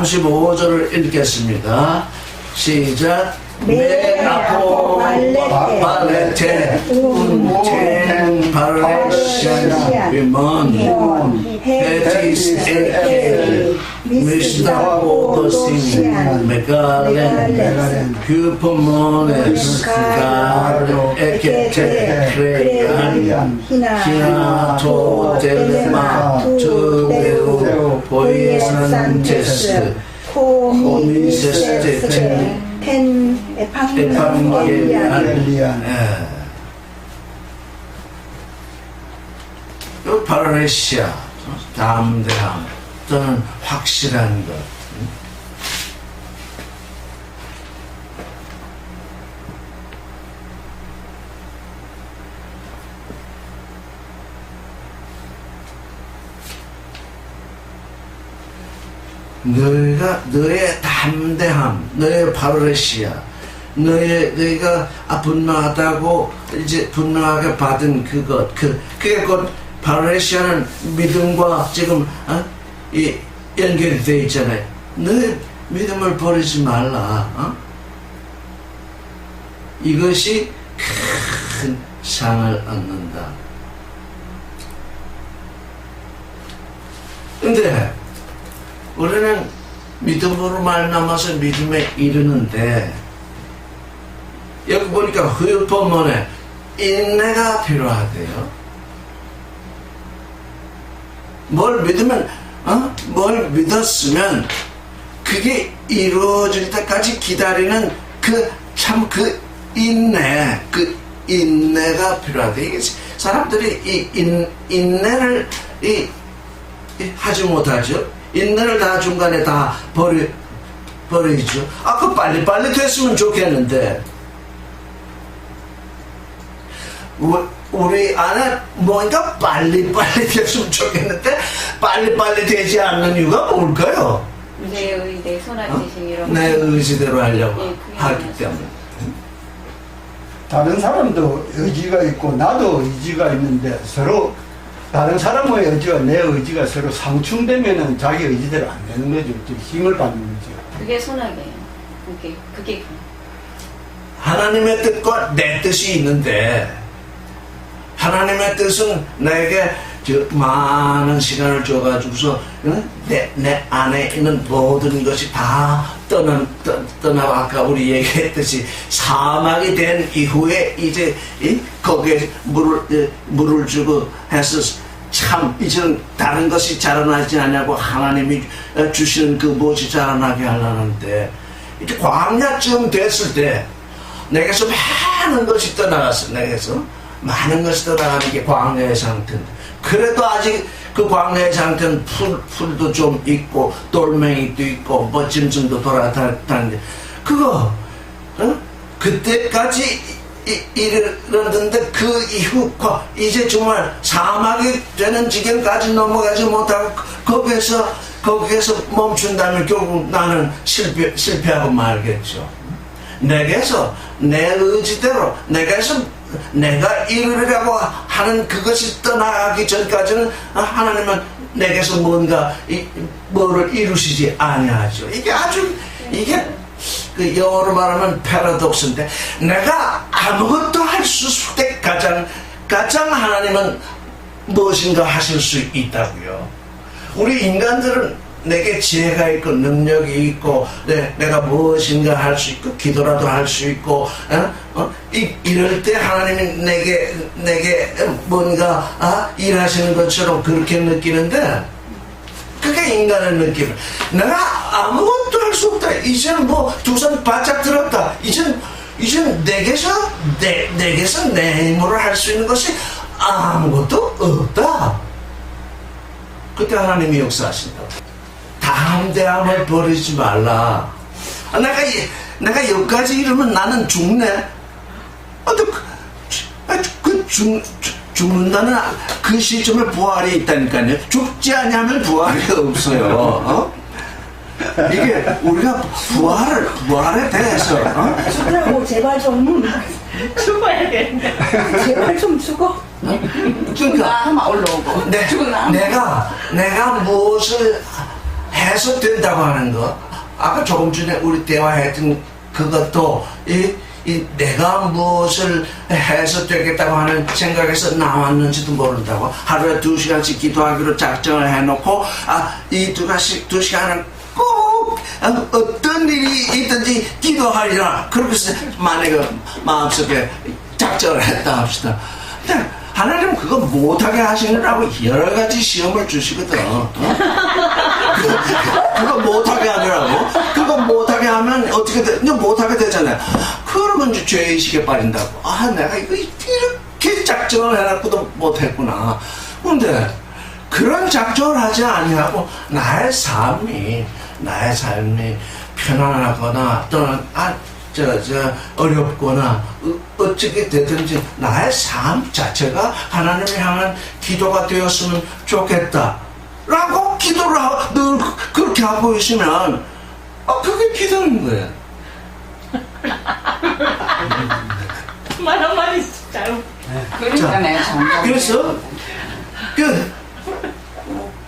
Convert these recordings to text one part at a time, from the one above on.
35절을 읽겠습니다. 시작. 네, 아포 발레테 운텐 발레시아 비먼 헤티스 에케 미스다 오버싱 메갈렌 휴포모네스 가르 에케테 크레안 히나토 델레마 투베우 보이산테스 코미세스테 에팡겔리안. 요 파라레시아, 담대함 또는 확실한 것. 너의 담대함, 너의 파르레시아, 너희가 분노하다고 이제 분노하게 받은 그것, 그게 곧 파르레시아는 믿음과 지금 이 연결이 되어 있잖아요. 너의 믿음을 버리지 말라. 이것이 큰 상을 얻는다. 근데 우리는 믿음으로 말미암아서 믿음에 이르는데 여기 보니까 후유법문에 인내가 필요하대요. 뭘 믿으면 뭘 믿었으면 그게 이루어질 때까지 기다리는 그 인내가 필요하대. 이게 사람들이 이 인내를 하지 못하죠. 인내를 다 중간에 다 버리죠. 그 빨리빨리 됐으면 좋겠는데 우리 안에 뭔가 빨리빨리 됐으면 좋겠는데 빨리빨리 되지 않는 이유가 뭘까요? 내 손아귀신 이런 내 의지대로 하려고 하기 때문에. 다른 사람도 의지가 있고 나도 의지가 있는데 서로 다른 사람의 의지와 내 의지가 서로 상충되면은 자기 의지대로 안 되는 거죠. 힘을 받는 거죠. 그게 손아귀예요. 그게 하나님의 뜻과 내 뜻이 있는데 하나님의 뜻은 내게 많은 시간을 줘가지고서 내 안에 있는 모든 것이 다 떠나고 아까 우리 얘기했듯이 사막이 된 이후에 이제 거기에 물을 주고 해서 참 이제는 다른 것이 자라나지 않냐고 하나님이 주시는 그 무엇이 자라나게 하려는데 이제 광야쯤 됐을 때 내게서 많은 것이 떠나갔어. 내게서 많은 것이 떠나가는 게 광야의 상태인데 그래도 아직 그 광야의 상태는 풀도 좀 있고 돌멩이도 있고 뭐 짐승도 돌아다니는데 그거 그때까지 이르렀는데 그 이후 이제 정말 사막이 되는 지경까지 넘어가지 못하고 거기에서 멈춘다면 결국 나는 실패하고 말겠죠. 내게서 내 의지대로 내가 이루려고 하는 그것이 떠나가기 전까지는 하나님은 내게서 뭐를 이루시지 아니하죠. 이게 그 영어로 말하면 패러독스인데 내가 아무것도 할 수 없을 때 가장 하나님은 무엇인가 하실 수 있다고요. 우리 인간들은 내게 지혜가 있고 능력이 있고 내가 무엇인가 할 수 있고 기도라도 할 수 있고 이럴 때 하나님이 내게 뭔가 일하시는 것처럼 그렇게 느끼는데 그게 인간의 느낌. 내가 아무것도 할 수 없다. 이제는 뭐 두 손 바짝 들었다. 이젠 내게서 내 힘으로 할 수 있는 것이 아무것도 없다. 그때 하나님이 역사하신다. 담대함을 버리지 말라. 내가 여기까지 이러면 나는 죽네. 죽는다는 그 시점에 부활이 있다니까요. 죽지 않으면 부활이 없어요. 이게 우리가 부활에 대해서 죽으라고 제발 좀 죽어야 되는데 제발 좀 죽어. 그러니까 한번 올라오고 내가 무엇을 해석된다고 하는 거, 아까 조금 전에 우리 대화했던 그것도 내가 무엇을 해석되겠다고 하는 생각에서 나왔는지도 모른다고. 하루에 2시간씩 기도하기로 작정을 해놓고 이 2시간은 꼭 어떤 일이 있든지 기도하리라, 그렇게 해서 만약에 마음속에 작정을 했다 합시다. 근데 하나님은 그거 못하게 하시느라고 여러 가지 시험을 주시거든. 그거 못하게 하느라고. 그거 못하게 하면 어떻게 돼? 이제 못하게 되잖아요. 그러면 이제 죄의식에 빠진다고. 내가 이거 이렇게 작정을 해놓고도 못했구나. 근데 그런 작정을 하지 아니하고 나의 삶이 편안하거나 또는 어렵거나 어떻게 되든지 나의 삶 자체가 하나님을 향한 기도가 되었으면 좋겠다 라고 기도를 늘 그렇게 하고 있으면 그게 기도인 거예요. 말 한마디 진짜로. 그러니까네. 그래서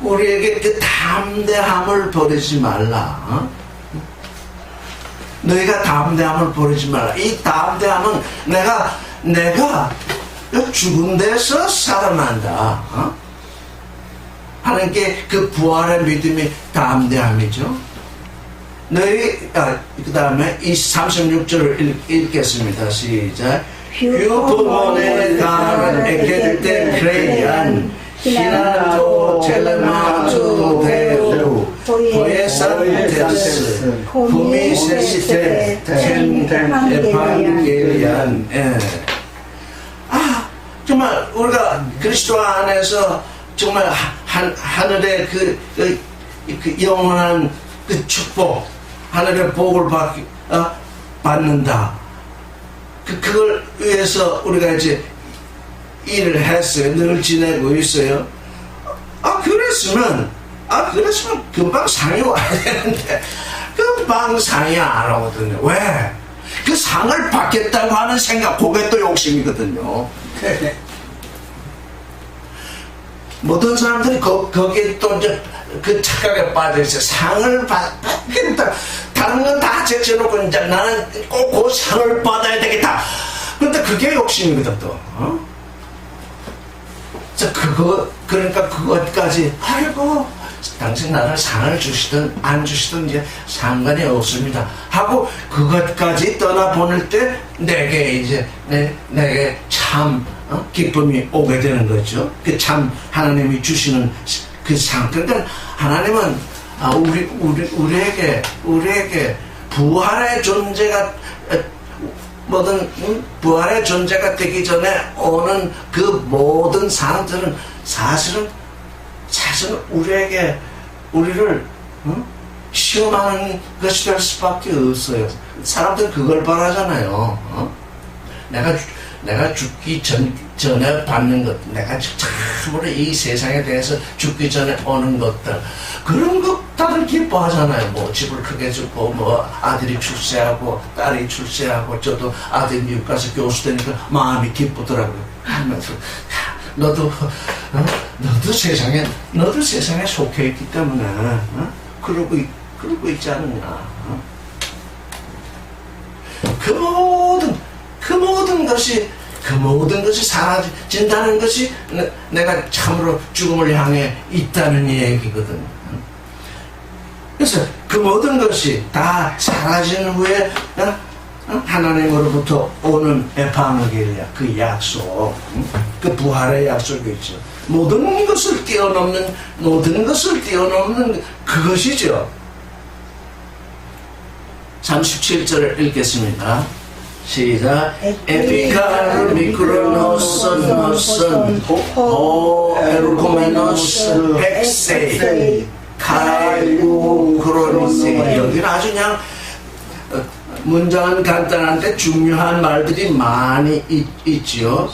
우리에게 그 담대함을 버리지 말라. 너희가 담대함을 버리지 말라. 이 담대함은 내가 죽은 데서 살아난다 하는 게 그 부활의 믿음이 담대함이죠. 너희 그 다음에 이 36절을 읽겠습니다. 시작. 휴부모네 가르에게 때 크레이안 히나도 텔레마투 데우 포에산테스 후미세시테 텐 에반게리안. 정말 우리가 그리스도 안에서 정말 하늘의 그 영원한 그 축복, 하늘의 복을 받는다. 그걸 위해서 우리가 이제 일을 했어요. 늘 지내고 있어요. 그랬으면 금방 상이 와야 되는데 금방 상이 안 오거든요. 왜? 그 상을 받겠다고 하는 생각, 그게 또 욕심이거든요. 모든 사람들이 거기에 또 이제 그 착각에 빠져있어요. 상을 받겠다. 다른 건 다 제쳐놓고 이제 나는 꼭 그 상을 받아야 되겠다. 근데 그게 욕심이거든 또. 그러니까 그것까지, 아이고, 당신 나를 상을 주시든 안 주시든 이제 상관이 없습니다 하고 그것까지 떠나보낼 때 내게 참 기쁨이 오게 되는 거죠. 그 참 하나님이 주시는 그 상. 그러니까 하나님은 우리에게 부활의 존재가 부활의 존재가 되기 전에 오는 그 모든 상들은 사실은 우리를 시험하는 것이 될 수밖에 없어요. 사람들은 그걸 바라잖아요. 내가 죽기 전에 받는 것, 내가 참으로 이 세상에 대해서 죽기 전에 오는 것들, 그런 것 다들 기뻐하잖아요. 뭐 집을 크게 짓고, 뭐 아들이 출세하고 딸이 출세하고, 저도 아들이 미국 가서 교수 되니까 마음이 기쁘더라고요. 하면서 너도 세상에 속해 있기 때문에 그러고 있지 않느냐. 그 모든 것이 사라진다는 것이 내가 참으로 죽음을 향해 있다는 얘기거든. 그래서 그 모든 것이 다 사라진 후에 하나님으로부터 오는 에반게리아, 그 약속, 그 부활의 약속이 있죠. 모든 것을 뛰어넘는 그것이죠. 37절을 읽겠습니다. 시작. 에피카르 미크로노선 호 에르코메노스 헥세이 카이우 크로니세. 여기는 아주 그냥 문장은 간단한데 중요한 말들이 많이 있지요.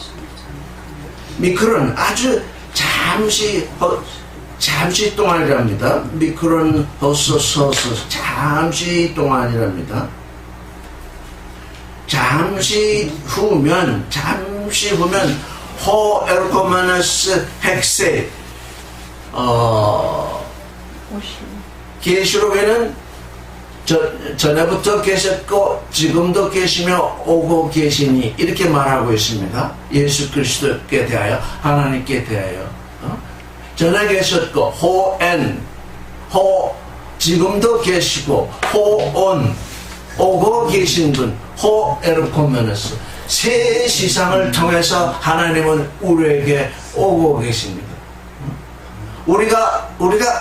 미크론 아주 잠시 동안이랍니다. 미크론 호소소스 잠시 동안이랍니다. 잠시 후면 호 에르코메노스 헥세 계시록에는 전에부터 계셨고 지금도 계시며 오고 계시니 이렇게 말하고 있습니다. 예수 그리스도께 대하여, 하나님께 대하여. 전에 계셨고 호 지금도 계시고 호온 오고 계신 분, 호 에르코메노스. 새 시상을 통해서 하나님은 우리에게 오고 계십니다. 우리가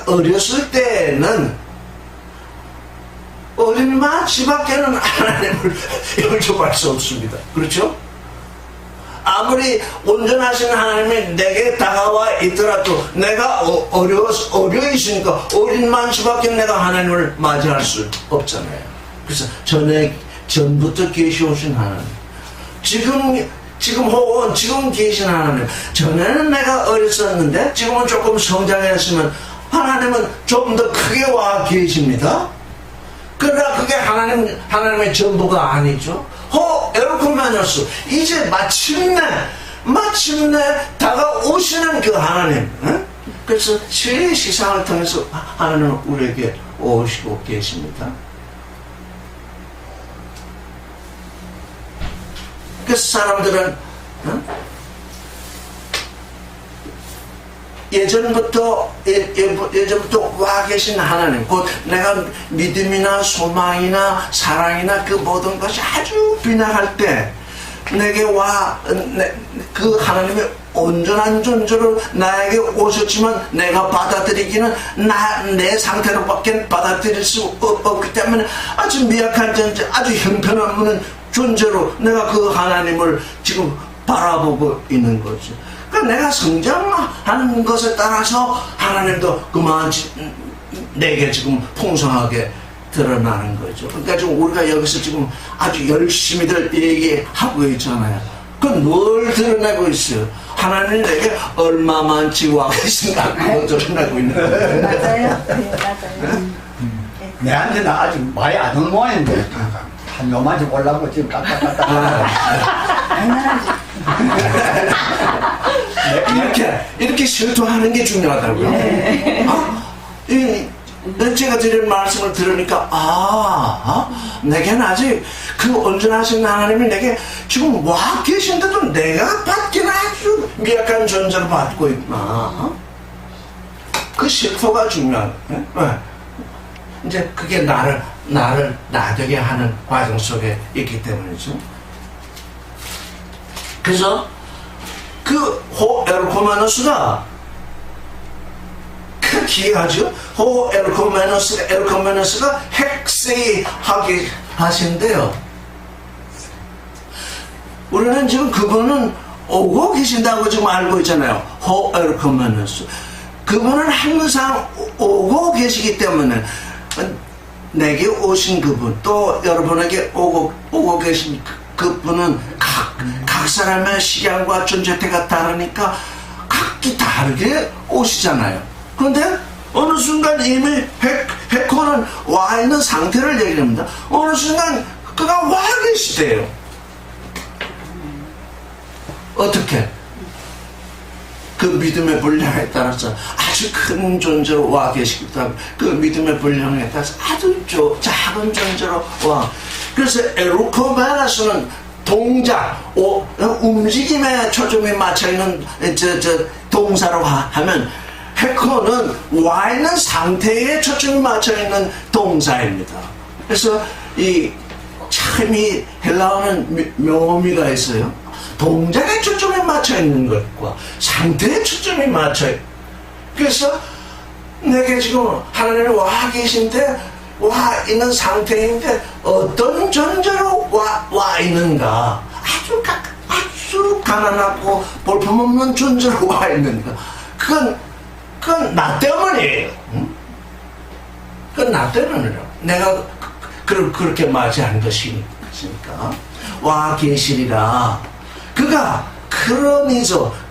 어렸을 때는 어린 마치밖에는 하나님을 영접할 수 없습니다. 그렇죠? 아무리 온전하신 하나님이 내게 다가와 있더라도 내가 어려 있으니까 어린 마치밖에 내가 하나님을 맞이할 수 없잖아요. 그래서 전부터 계시오신 하나님, 지금 혹은 지금 계신 하나님, 전에는 내가 어렸었는데 지금은 조금 성장했으면 하나님은 좀 더 크게 와 계십니다. 그러나 그게 하나님의 전부가 아니죠. 에르코메노스, 이제 마침내 다가오시는 그 하나님. 그래서 새 시상을 통해서 하나님은 우리에게 오시고 계십니다. 그래서 사람들은 예전부터 와 계신 하나님, 곧 내가 믿음이나 소망이나 사랑이나 그 모든 것이 아주 빈약할 때 내게 그 하나님의 온전한 존재로 나에게 오셨지만 내가 받아들이기는 내 상태로밖에 받아들일 수 없기 때문에 아주 미약한 존재, 아주 형편없는 존재로 내가 그 하나님을 지금 바라보고 있는 거죠. 그러니까 내가 성장하는 것에 따라서 하나님도 그만 내게 지금 풍성하게 드러나는 거죠. 그러니까 지금 우리가 여기서 지금 아주 열심히들 얘기하고 있잖아요. 그건 늘 드러내고 있어요. 하나님 내게 얼마만치 와 계신가 그거 드러내고 있는 거예요. 맞아요. 네, 맞아요. 내한테는 아직 많이 안 온 모양인데 한 요만치 올라고 지금 깍깍깍깍 당연하지. 이렇게 실토하는 게 중요하다고요. 네. 제가 드린 말씀을 들으니까 내게는 아직 그 온전하신 하나님이 내게 지금 와 계신데도 내가 받기는 아주 미약한 존재로 받고 있구나. 그 실토가 중요한. 이제 그게 나를 나되게 하는 과정 속에 있기 때문이죠. 그래서 그 에르코메노스가 그 기하죠. 에르코메노스가 핵세하게 하신대요. 우리는 지금 그분은 오고 계신다고 지금 알고 있잖아요. 에르코메노스. 그분은 항상 오고 계시기 때문에 내게 오신 그분, 또 여러분에게 오고 계신 그분은 각 사람의 시간과 존재태가 다르니까 각기 다르게 오시잖아요. 그런데 어느 순간 이미 헤코는 와 있는 상태를 얘기합니다. 어느 순간 그가 와 계시대요. 어떻게? 그 믿음의 분량에 따라서 아주 큰 존재로 와 계시기도 하고, 그 믿음의 분량에 따라서 아주 작은 존재로 와. 그래서 에르코메노스는 동작, 움직임에 초점이 맞춰있는 동사로 하면, 헤코는 와 있는 상태에 초점이 맞춰있는 동사입니다. 그래서 참 이 헬라어는 묘미가 있어요. 동작에 초점이 맞춰있는 것과 상태에 초점이 맞춰있는. 그래서 내게 지금 하나님이 와 계신데, 와 있는 상태인데 어떤 존재로 와 있는가? 아주 가난하고 볼품없는 존재로 와 있는가? 그건 나 때문이에요. 그건 나 때문이에요. 내가 그렇게 맞이한 것이니까. 와 계시리라. 그가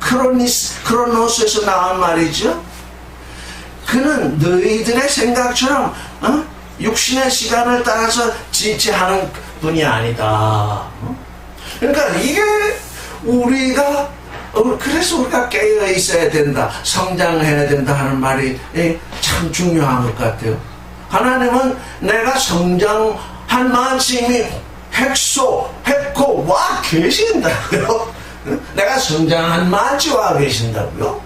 크로노스에서 나온 말이죠. 그는 너희들의 생각처럼 육신의 시간을 따라서 지체하는 분이 아니다. 그러니까 이게 우리가 그래서 우리가 깨어 있어야 된다, 성장해야 된다 하는 말이 참 중요한 것 같아요. 하나님은 내가 성장한 만큼이 획고 와 계신다고요. 내가 성장한 만치 와 계신다고요.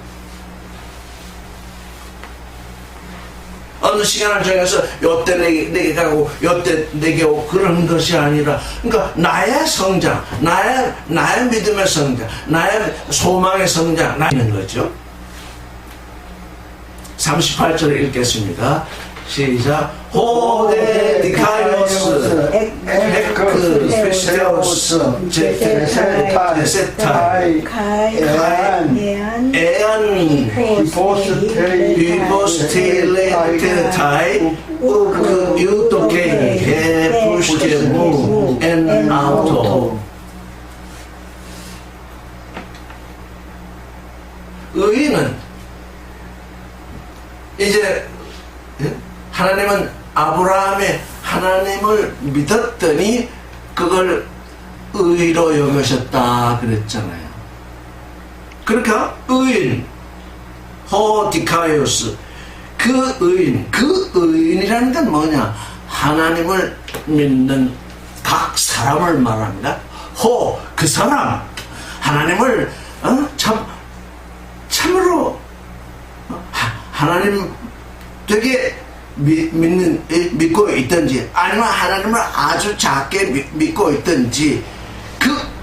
어느 시간을 정해서 요때 내게 가고 요때 내게 오고 그런 것이 아니라, 그러니까 나의 성장, 나의 믿음의 성장, 나의 소망의 성장 나는 거죠. 38절을 읽겠습니다. 시작. 호데 디카이오스 에크 피스테오스 제세타이 에안 히포스테일레테타이 유토케 헤푸시테무 엔 아우토. 의인은 이제 하나님은 아브라함의 하나님을 믿었더니 그걸 의로 여기셨다 그랬잖아요. 그러니까 의인 호디카이오스, 그 의인이라는 건 뭐냐? 하나님을 믿는 각 사람을 말합니다. 그 사람 하나님을 참으로 하나님 되게 믿고 있든지, 아니면 하나님을 아주 작게 믿고 있든지,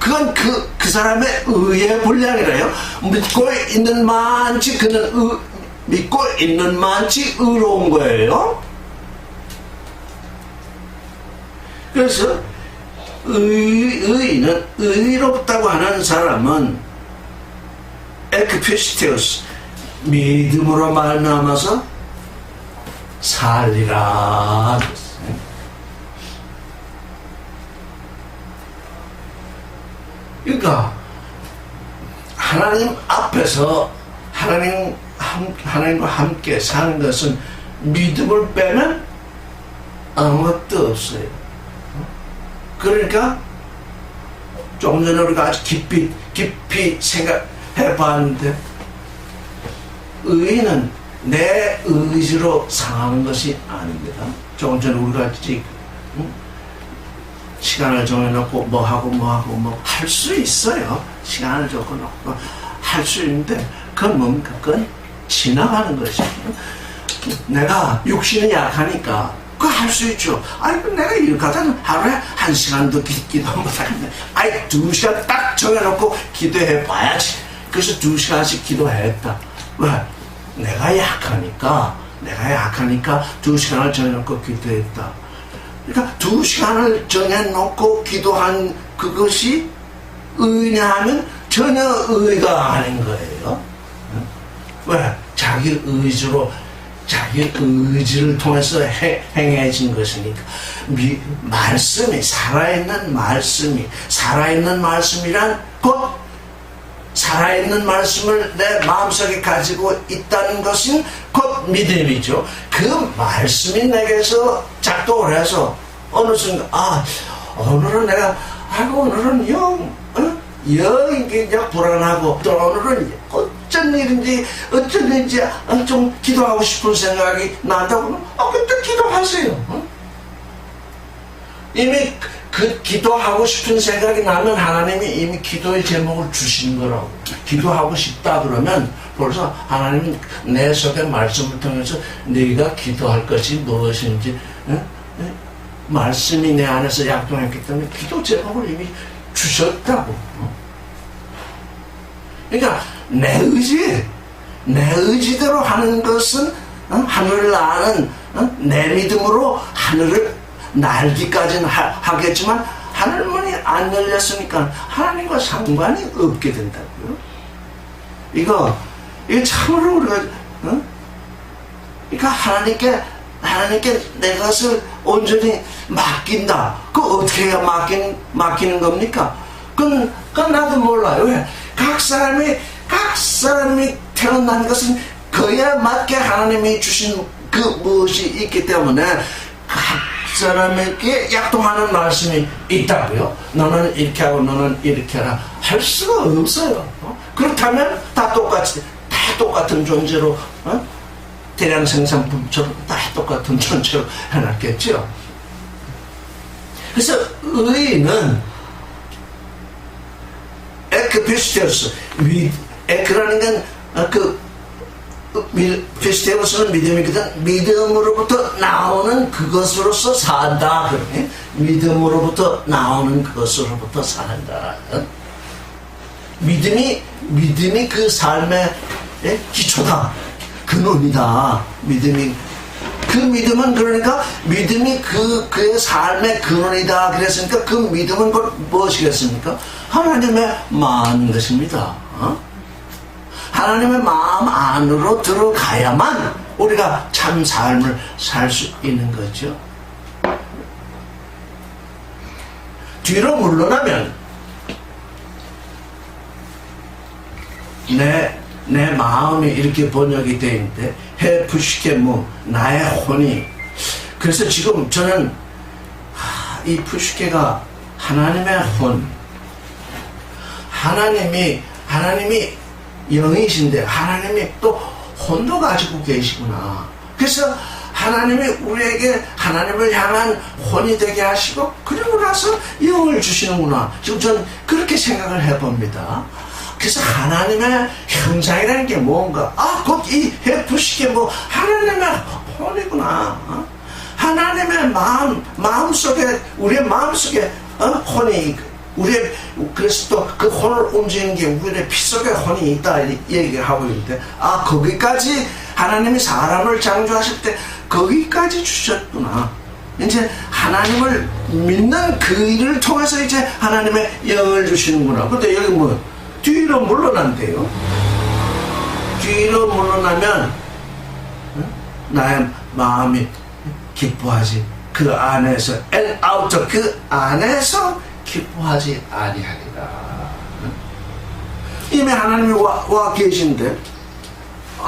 그건 그 사람의 의의 분량이래요. 믿고 있는 만치 그는 믿고 있는 만치 의로운 거예요. 그래서 의인은, 의롭다고 하는 사람은 에크피스테우스, 믿음으로 말미암아서 살리라. 그러니까 하나님 앞에서 하나님과 함께 사는 것은 믿음을 빼면 아무것도 없어요. 그러니까 조금 전에 우리가 아주 깊이 생각해 봤는데, 의인은 내 의지로 상하는 것이 아닙니다. 조금 전에 우리가 시간을 정해놓고 뭐 할 수 있어요. 시간을 정해놓고 할 수 있는데, 그건 뭡니까? 그건 지나가는 것이에요. 내가 육신이 약하니까 그거 할 수 있죠. 내가 일 가다는 하루에 1시간도 기도 못하겠네. 2시간 딱 정해놓고 기도해 봐야지. 그래서 2시간씩 기도했다. 왜? 내가 약하니까 2시간을 정해놓고 기도했다. 그러니까 2시간을 정해놓고 기도한 그것이 의냐 하면 전혀 의가 아닌 거예요. 왜? 자기 의지를 통해서 행해진 것이니까. 살아있는 말씀이란 곧 살아있는 말씀을 내 마음속에 가지고 있다는 것은 곧 믿음이죠. 그 말씀이 내게서 작동을 해서 어느 순간 오늘은 내가 오늘은 영 불안하고, 또 오늘은 어쩐 일인지 좀 기도하고 싶은 생각이 난다고 그러면 그때 기도하세요. 이미 그 기도하고 싶은 생각이 나면 하나님이 이미 기도의 제목을 주신 거라고. 기도하고 싶다 그러면 벌써 하나님은 내 속에 말씀을 통해서 네가 기도할 것이 무엇인지 말씀이 내 안에서 약동했기 때문에 기도 제목을 이미 주셨다고. 그러니까 내 의지대로 하는 것은 하늘을 나는 내 믿음으로 하늘을 날기까지는 하겠지만, 하늘문이 안 열렸으니까 하나님과 상관이 없게 된다고요. 이거 참으로 우리가 그러니까 하나님께 내 것을 온전히 맡긴다. 그거 어떻게 해야 맡기는 겁니까? 그건 나도 몰라요. 왜? 각 사람이 태어난 것은 그에 맞게 하나님이 주신 그 무엇이 있기 때문에 각 사람에게 약동하는 말씀이 있다고요. 너는 이렇게 하고 너는 이렇게 하라 할 수가 없어요. 그렇다면 다 똑같은 존재로 대량 생산품처럼 다 똑같은 전체로 해놨겠죠. 그래서 의는 에크피스테우스, 에크라는 건 피스테우스는 믿음이거든. 믿음으로부터 나오는 그것으로서 산다. 그러네. 믿음으로부터 나오는 그것으로부터 산다. 믿음이 그 삶의 기초다. 근원이다. 그 믿음은 그러니까 믿음이 그의 삶의 근원이다. 그랬으니까 그 믿음은 무엇이겠습니까? 하나님의 마음인 것입니다. 하나님의 마음 안으로 들어가야만 우리가 참 삶을 살 수 있는 거죠. 뒤로 물러나면 내 마음이 이렇게 번역이 되어 있는데 헤푸시케무 나의 혼이. 그래서 지금 저는 이 푸시케가 하나님의 혼, 하나님이 영이신데 하나님이 또 혼도 가지고 계시구나. 그래서 하나님이 우리에게 하나님을 향한 혼이 되게 하시고 그리고 나서 영을 주시는구나. 지금 저는 그렇게 생각을 해봅니다. 그래서 하나님의 형상이라는 게 뭔가, 곧 이 헤푸시게 하나님의 혼이구나. 하나님의 마음속에, 우리의 마음속에 혼이, 그래서 또 그 혼을 움직이는 게 우리의 피 속에 혼이 있다 얘기를 하고 있는데, 거기까지 하나님이 사람을 창조하실 때 거기까지 주셨구나. 이제 하나님을 믿는 그 일을 통해서 이제 하나님의 영을 주시는구나. 근데 여기 뒤로 물러난대요. 뒤로 물러나면 나의 마음이 기뻐하지 그 안에서 and out 그 안에서 기뻐하지 아니하리라. 이미 하나님이 와 계신데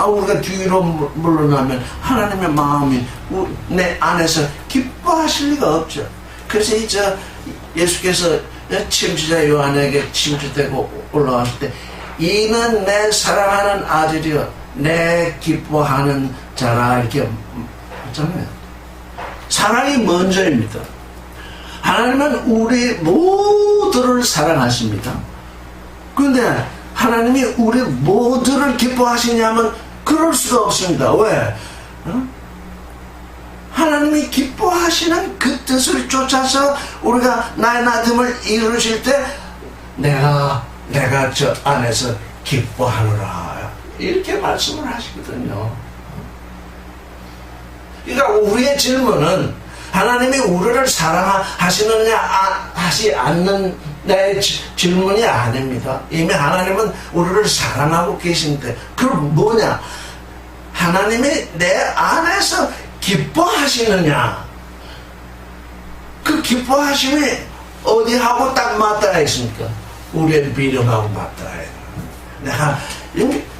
우리가 뒤로 물러나면 하나님의 마음이 내 안에서 기뻐하실 리가 없죠. 그래서 이제 예수께서 침주자 요한에게 침주되고 올라왔을 때 이는 내 사랑하는 아들이여 내 기뻐하는 자라 이렇게 했잖아요. 사랑이 먼저입니다. 하나님은 우리 모두를 사랑하십니다. 그런데 하나님이 우리 모두를 기뻐하시냐면 그럴 수가 없습니다. 왜? 하나님이 기뻐하시는 그 뜻을 쫓아서 우리가 나의 나됨을 이루실 때 내가 저 안에서 기뻐하노라 이렇게 말씀을 하시거든요. 그러니까 우리의 질문은 하나님이 우리를 사랑하시느냐 하지 않는 내 질문이 아닙니다. 이미 하나님은 우리를 사랑하고 계신데 그럼 뭐냐? 하나님이 내 안에서 기뻐하시느냐? 그 기뻐하심이 어디하고 딱 맞닿아 있습니까? 우리의 믿음하고 맞닿아 있는. 내가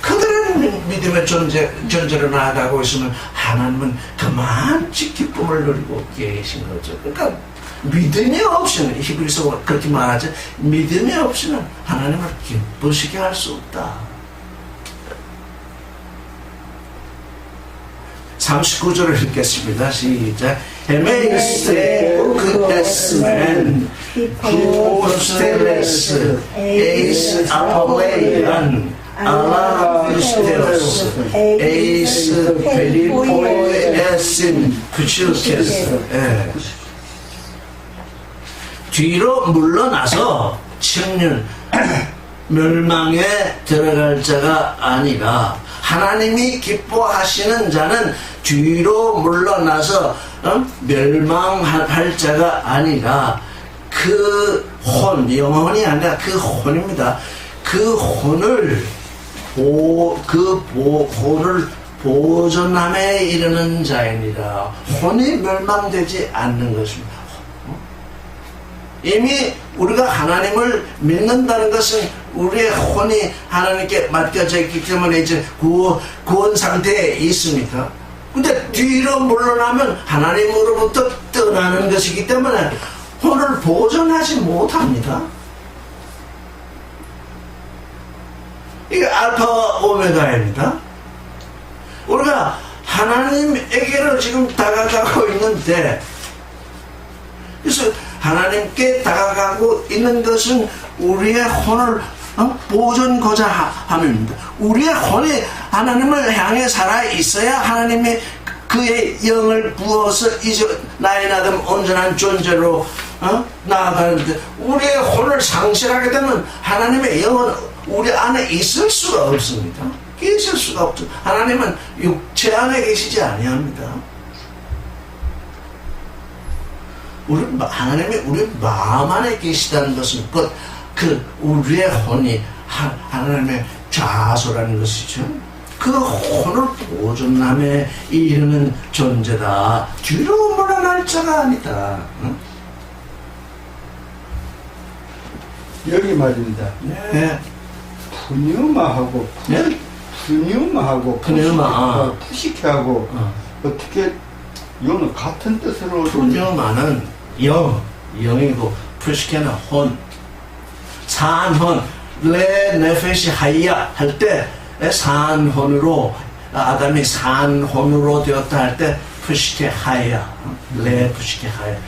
그들은 믿음의 존재로 나아가고 있으면 하나님은 그만치 기쁨을 누리고 계신 거죠. 그러니까 믿음이 없이는, 히브리서 그렇게 말하죠. 믿음이 없이는 하나님을 기쁘시게 할 수 없다. 39절을 읽겠습니다. 시작. Emeiste ukesmen hiposteles eis apoleian ala pisteos eis peripoesin puchukes. 뒤로 물러나서 청년 멸망에 들어갈 자가 아니라 하나님이 기뻐하시는 자는 뒤로 물러나서 멸망할 자가 아니라 그 혼, 영혼이 아니라 그 혼입니다. 그 혼을 혼을 보존함에 이르는 자입니다. 혼이 멸망되지 않는 것입니다. 이미 우리가 하나님을 믿는다는 것은 우리의 혼이 하나님께 맡겨져 있기 때문에 이제 구원 상태에 있습니다. 근데 뒤로 물러나면 하나님으로부터 떠나는 것이기 때문에 혼을 보존하지 못합니다. 이게 알파 오메가입니다. 우리가 하나님에게로 지금 다가가고 있는데, 그래서 하나님께 다가가고 있는 것은 우리의 혼을 보존고자 함입니다. 우리의 혼이 하나님을 향해 살아 있어야 하나님이 그의 영을 부어서 이제 나의 나름 온전한 존재로 나아가는데, 우리의 혼을 상실하게 되면 하나님의 영은 우리 안에 있을 수가 없습니다. 있을 수가 없죠. 하나님은 육체 안에 계시지 아니합니다. 하나님이 우리 마음 안에 계시다는 것은 우리의 혼이 하나님의 좌소라는 것이죠. 그 혼을 보존함에 이르는 존재다. 뒤로 물러날 자가 아니다. 응? 여기 말입니다. 네. 푸뉴마하고 네? 푸뉴마하고 푸뉴마. 푸시케하고 어떻게 이거는 같은 뜻으로 푸뉴마는 영이고 푸시케는 혼. 산혼, 레 네페시 하이야 할 때 산혼으로, 아담이 산혼으로 되었다 할 때 푸시케 하이야, 레 푸시케 하이야.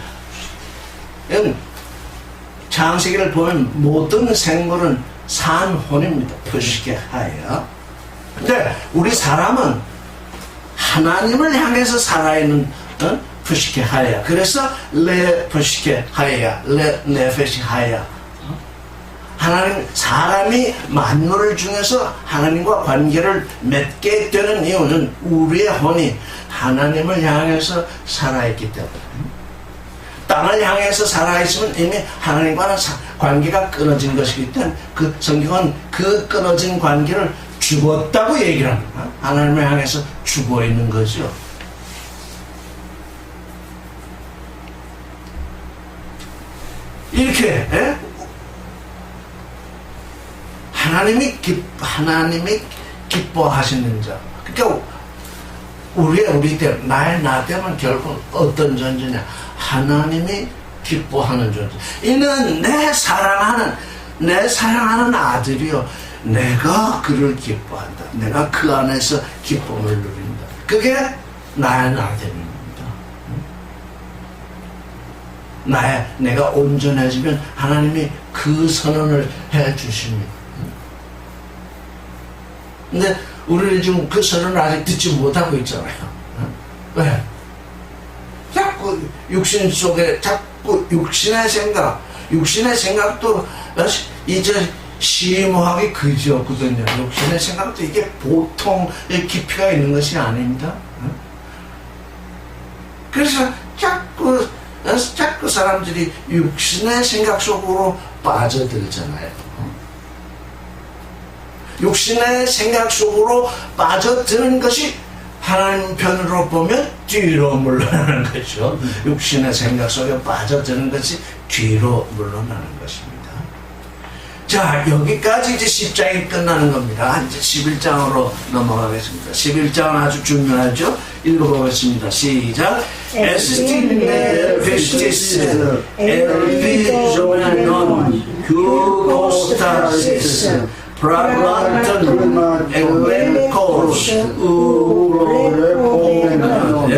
창세기를 보면 모든 생물은 산혼입니다. 푸시케 하이야. 근데 우리 사람은 하나님을 향해서 살아있는 푸시케 하이야. 그래서 레 푸시케 하이야, 레 네페시 하이야. 사람이 만물 중에서 하나님과 관계를 맺게 되는 이유는 우리의 혼이 하나님을 향해서 살아있기 때문에. 땅을 향해서 살아있으면 이미 하나님과는 관계가 끊어진 것이기 때문에 그 성경은 그 끊어진 관계를 죽었다고 얘기를 합니다. 하나님을 향해서 죽어 있는 거죠. 이렇게 하나님이 기뻐하시는 자. 그러니까 우리 때 나 때면 결국 어떤 존재냐? 하나님이 기뻐하는 존재. 이는 내 사랑하는 아들이요, 내가 그를 기뻐한다. 내가 그 안에서 기쁨을 누린다. 그게 나의 아들입니다. 내가 온전해지면 하나님이 그 선언을 해 주십니다. 근데 우리는 지금 그 선언을 아직 듣지 못하고 있잖아요. 왜? 자꾸 육신 속에 자꾸 육신의 생각도 이제 심오하게 그지없거든요. 육신의 생각도 이게 보통의 깊이가 있는 것이 아닙니다. 그래서 자꾸 사람들이 육신의 생각 속으로 빠져들잖아요. 육신의 생각 속으로 빠져드는 것이 하나님 편으로 보면 뒤로 물러나는 거죠. 육신의 생각 속에 빠져드는 것이 뒤로 물러나는 것입니다. 자, 여기까지 이제 10장이 끝나는 겁니다. 이제 11장으로 넘어가겠습니다. 11장은 아주 중요하죠. 읽어보겠습니다. 시작. 에스틴네 베스티스 엘피조메논 휴포스타시스 프라그란턴 에웨코스 우로레포메나.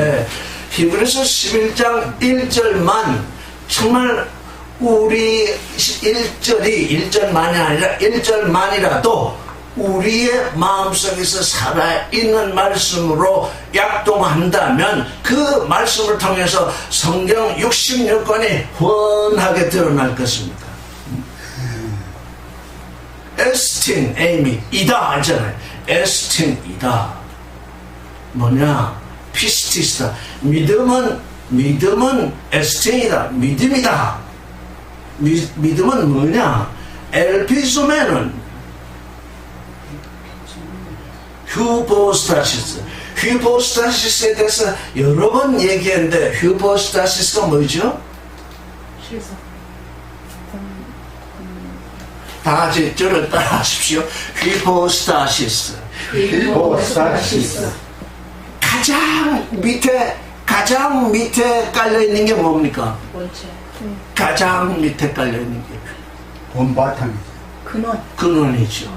히브리서 11장 1절만 정말 우리 1절만이 아니라 1절만이라도 우리의 마음속에서 살아있는 말씀으로 약동한다면 그 말씀을 통해서 성경 66권이 훤하게 드러날 것입니다. 에스틴, 에이미, 이다 하잖아요. 에스틴이다. 뭐냐? 피스티스다. 믿음은 에스틴이다. 믿음이다. 믿음은 뭐냐? 엘피소메는 휴포스타시스. 휴포스타시스에 대해서 여러 번 얘기했는데 휴포스타시스가 뭐죠? 실성. 다 같이 저를 따라 하십시오. 휴포스타시스. 히포스타시스. 가장 밑에 깔려있는 게 뭡니까? 원체. 가장 밑에 깔려있는 게 본바탕이죠. 근원. 근원이죠.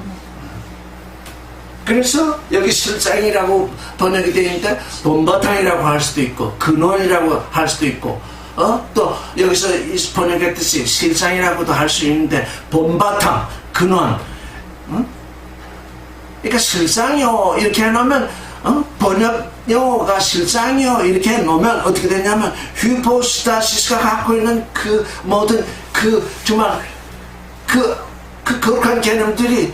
그래서 여기 실상이라고 번역이 되어 있는데 본바탕이라고 할 수도 있고 근원이라고 할 수도 있고 또 여기서 번역했듯이 실상이라고도 할 수 있는데 본바탕, 근원 그러니까 실상이요 이렇게 해놓으면 번역 용어가 실상이요 이렇게 해놓으면 어떻게 되냐면 휴포스타시스가 갖고 있는 그 모든 그 정말 그 거룩한 개념들이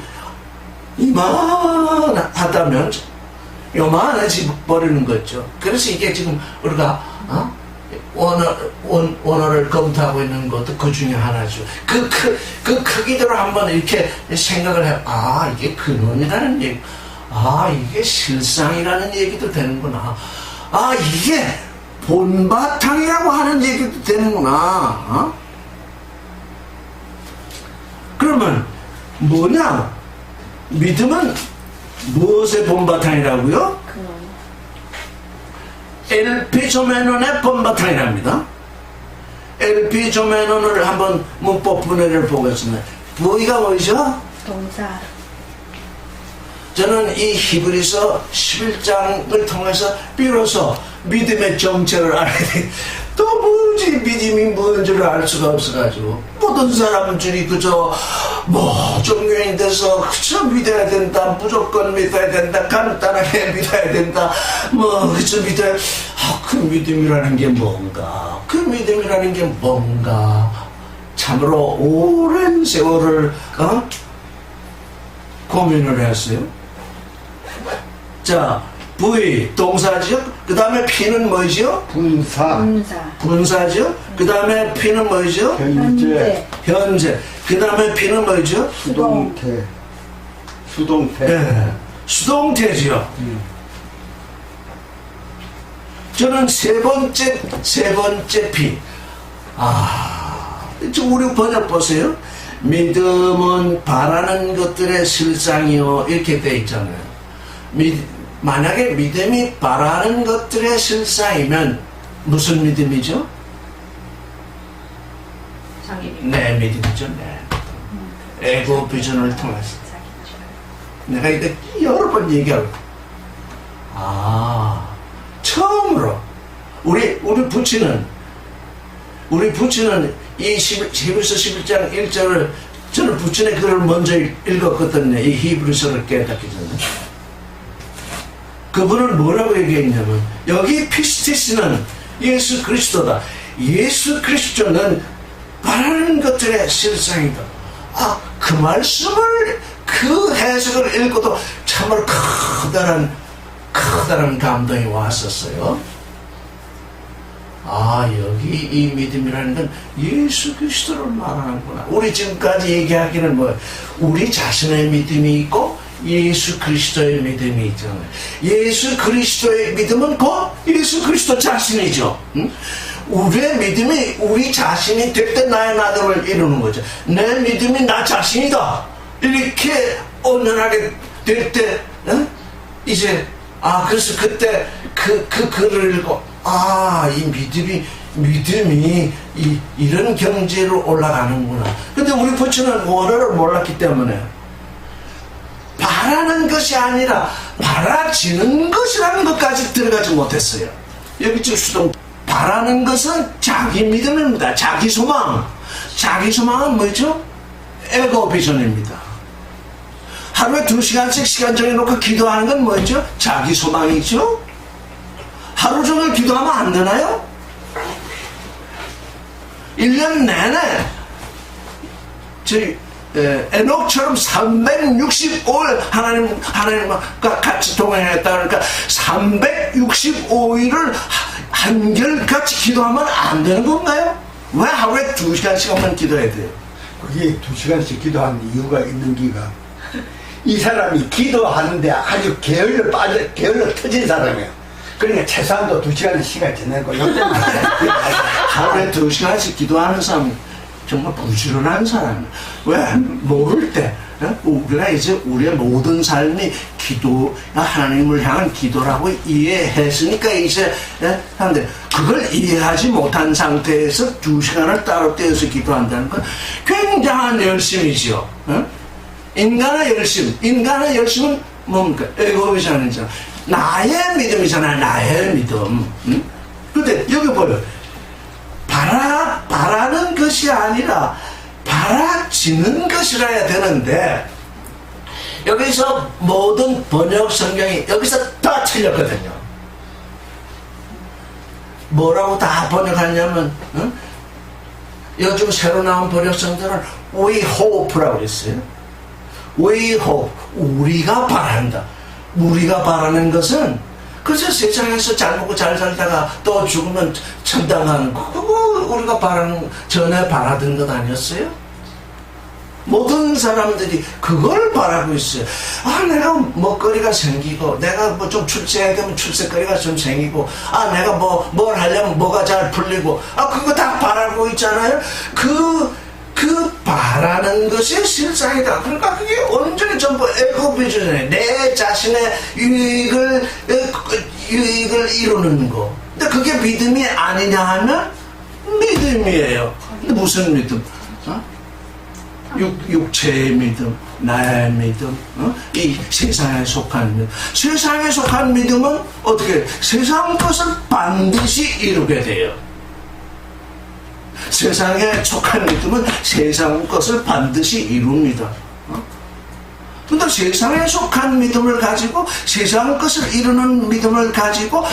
이만하다면 요만해지 버리는 거죠. 그래서 이게 지금 우리가 원어를 검토하고 있는 것도 그 중에 하나죠. 그 크기대로 한번 이렇게 생각을 해요. 아, 이게 근원이라는 얘기. 아, 이게 실상이라는 얘기도 되는구나. 아, 이게 본바탕이라고 하는 얘기도 되는구나. 그러면 뭐냐? 믿음은 무엇의 본바탕이라고요? LP 조메논의 본바탕이랍니다. LP 조메논을 한번 문법 분해를 보겠습니다. V가 뭐죠? 동사. 저는 이 히브리서 11장을 통해서 비로소 믿음의 정체를 알게 돼. 도무지 믿음이 뭔지를 알 수가 없어가지고 모든 사람들이 그저 종교인 돼서 그저 믿어야 된다, 무조건 믿어야 된다, 간단하게 믿어야 된다, 그저 믿어야. 그 믿음이라는 게 뭔가? 그 믿음이라는 게 뭔가? 참으로 오랜 세월을 고민을 했어요. 자, V 동사죠. 그 다음에 P는 뭐죠? 분사죠. 그 다음에 P는 뭐죠? 현재. 그 다음에 P는 뭐죠? 수동태. 네, 수동태죠. 저는 세 번째 P. 우리 번역 보세요. 믿음은 바라는 것들의 실상이요 이렇게 돼 있잖아요. 만약에 믿음이 바라는 것들의 실상이면 무슨 믿음이죠? 자기 믿음. 내 믿음이죠. 에고 비전을 통해서 내가 이제 여러 번 얘기하고 처음으로 우리 부친은 이 히브리서 11장 1절을 저는 부친의 글을 먼저 읽었거든요. 이 히브리서를 깨닫기 전에. 그분은 뭐라고 얘기했냐면 여기 피스티스는 예수 그리스도다. 예수 그리스도는 바라는 것들의 실상이다. 그 말씀을 그 해석을 읽고도 참으로 커다란 감동이 왔었어요. 여기 이 믿음이라는 건 예수 그리스도를 말하는구나. 우리 지금까지 얘기하기는 우리 자신의 믿음이 있고 예수 그리스도의 믿음이 있잖아요. 예수 그리스도의 믿음은 곧 예수 그리스도 자신이죠. 우리의 믿음이 우리 자신이 될 때 나의 나됨을 이루는 거죠. 내 믿음이 나 자신이다. 이렇게 온전하게 될 때, 이제, 그래서 그때 그 글을 읽고, 이 믿음이 이런 경지로 올라가는구나. 근데 우리 부처는 원어를 몰랐기 때문에, 바라는 것이 아니라 바라지는 것이라는 것까지 들어가지 못했어요. 여기 지금 수동 바라는 것은 자기 믿음입니다. 자기 소망. 자기 소망은 뭐죠? 에고 비전입니다. 하루에 2시간씩 시간 정해놓고 기도하는 건 뭐죠? 자기 소망이죠. 하루 종일 기도하면 안 되나요? 1년 내내 저희 에녹처럼 365일 하나님과 같이 동행했다 그러니까 365일을 한결같이 기도하면 안 되는 건가요? 왜 하루에 2시간씩만 기도해야 돼요? 그게 2시간씩 기도하는 이유가 있는 기가 이 사람이 기도하는데 아주 게을러 터진 사람이에요. 그러니까 최소한도 2시간의 시간 지내고 하루에 2시간씩 기도하는 사람 정말 부지런한 사람이에요. 왜? 모를 때 우리가 이제 우리의 모든 삶이 하나님을 향한 기도라고 이해했으니까 이제 하는데 그걸 이해하지 못한 상태에서 2시간을 따로 떼어서 기도한다는 건 굉장한 열심이죠. 인간의 열심은 뭡니까? 애굽이 아니잖아. 나의 믿음이잖아. 나의 믿음. 응? 근데 여기 보여. 바라는 것이 아니라 바라지는 것이라야 되는데 여기서 모든 번역 성경이 여기서 다 틀렸거든요. 뭐라고 다 번역하냐면 응? 요즘 새로 나온 번역 성경은 We hope라고 했어요. We hope. 우리가 바란다. 우리가 바라는 것은 그래서 세상에서 잘 먹고 잘 살다가 또 죽으면 천당하는 거 그거 우리가 바라는 전에 바라던 것 아니었어요? 모든 사람들이 그걸 바라고 있어요. 아, 내가 먹거리가 생기고, 내가 뭐 좀 출세해야 되면 출세거리가 좀 생기고, 아, 내가 뭘 하려면 뭐가 잘 풀리고, 아, 그거 다 바라고 있잖아요? 그 바라는 것이 실상이다. 그러니까 그게 온전히 전부 에고비전이에요. 내 자신의 유익을 이루는 거. 근데 그게 믿음이 아니냐 하면 믿음이에요. 근데 무슨 믿음? 어? 육체의 믿음, 나의 믿음, 이 세상에 속한 믿음. 세상에 속한 믿음은 어떻게? 세상 것을 반드시 이루게 돼요. 세상에 속한 믿음은 세상 것을 반드시 이룹니다. 근데 세상에 속한 믿음을 가지고 세상 것을 이루는 믿음을 가지고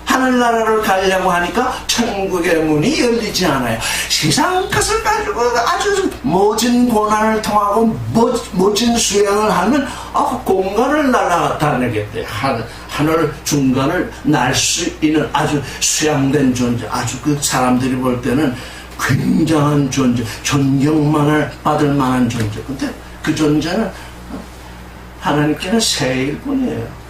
하늘나라를 가려고 하니까 천국의 문이 열리지 않아요. 세상 것을 가지고 아주 모진 고난을 통하고 모진 수행을 하면 공간을 날아다니게 돼. 하늘 중간을 날 수 있는 아주 수양된 존재, 아주 그 사람들이 볼 때는 굉장한 존재, 존경만을 받을 만한 존재. 근데 그 존재는 하나님께는 새일 뿐이에요.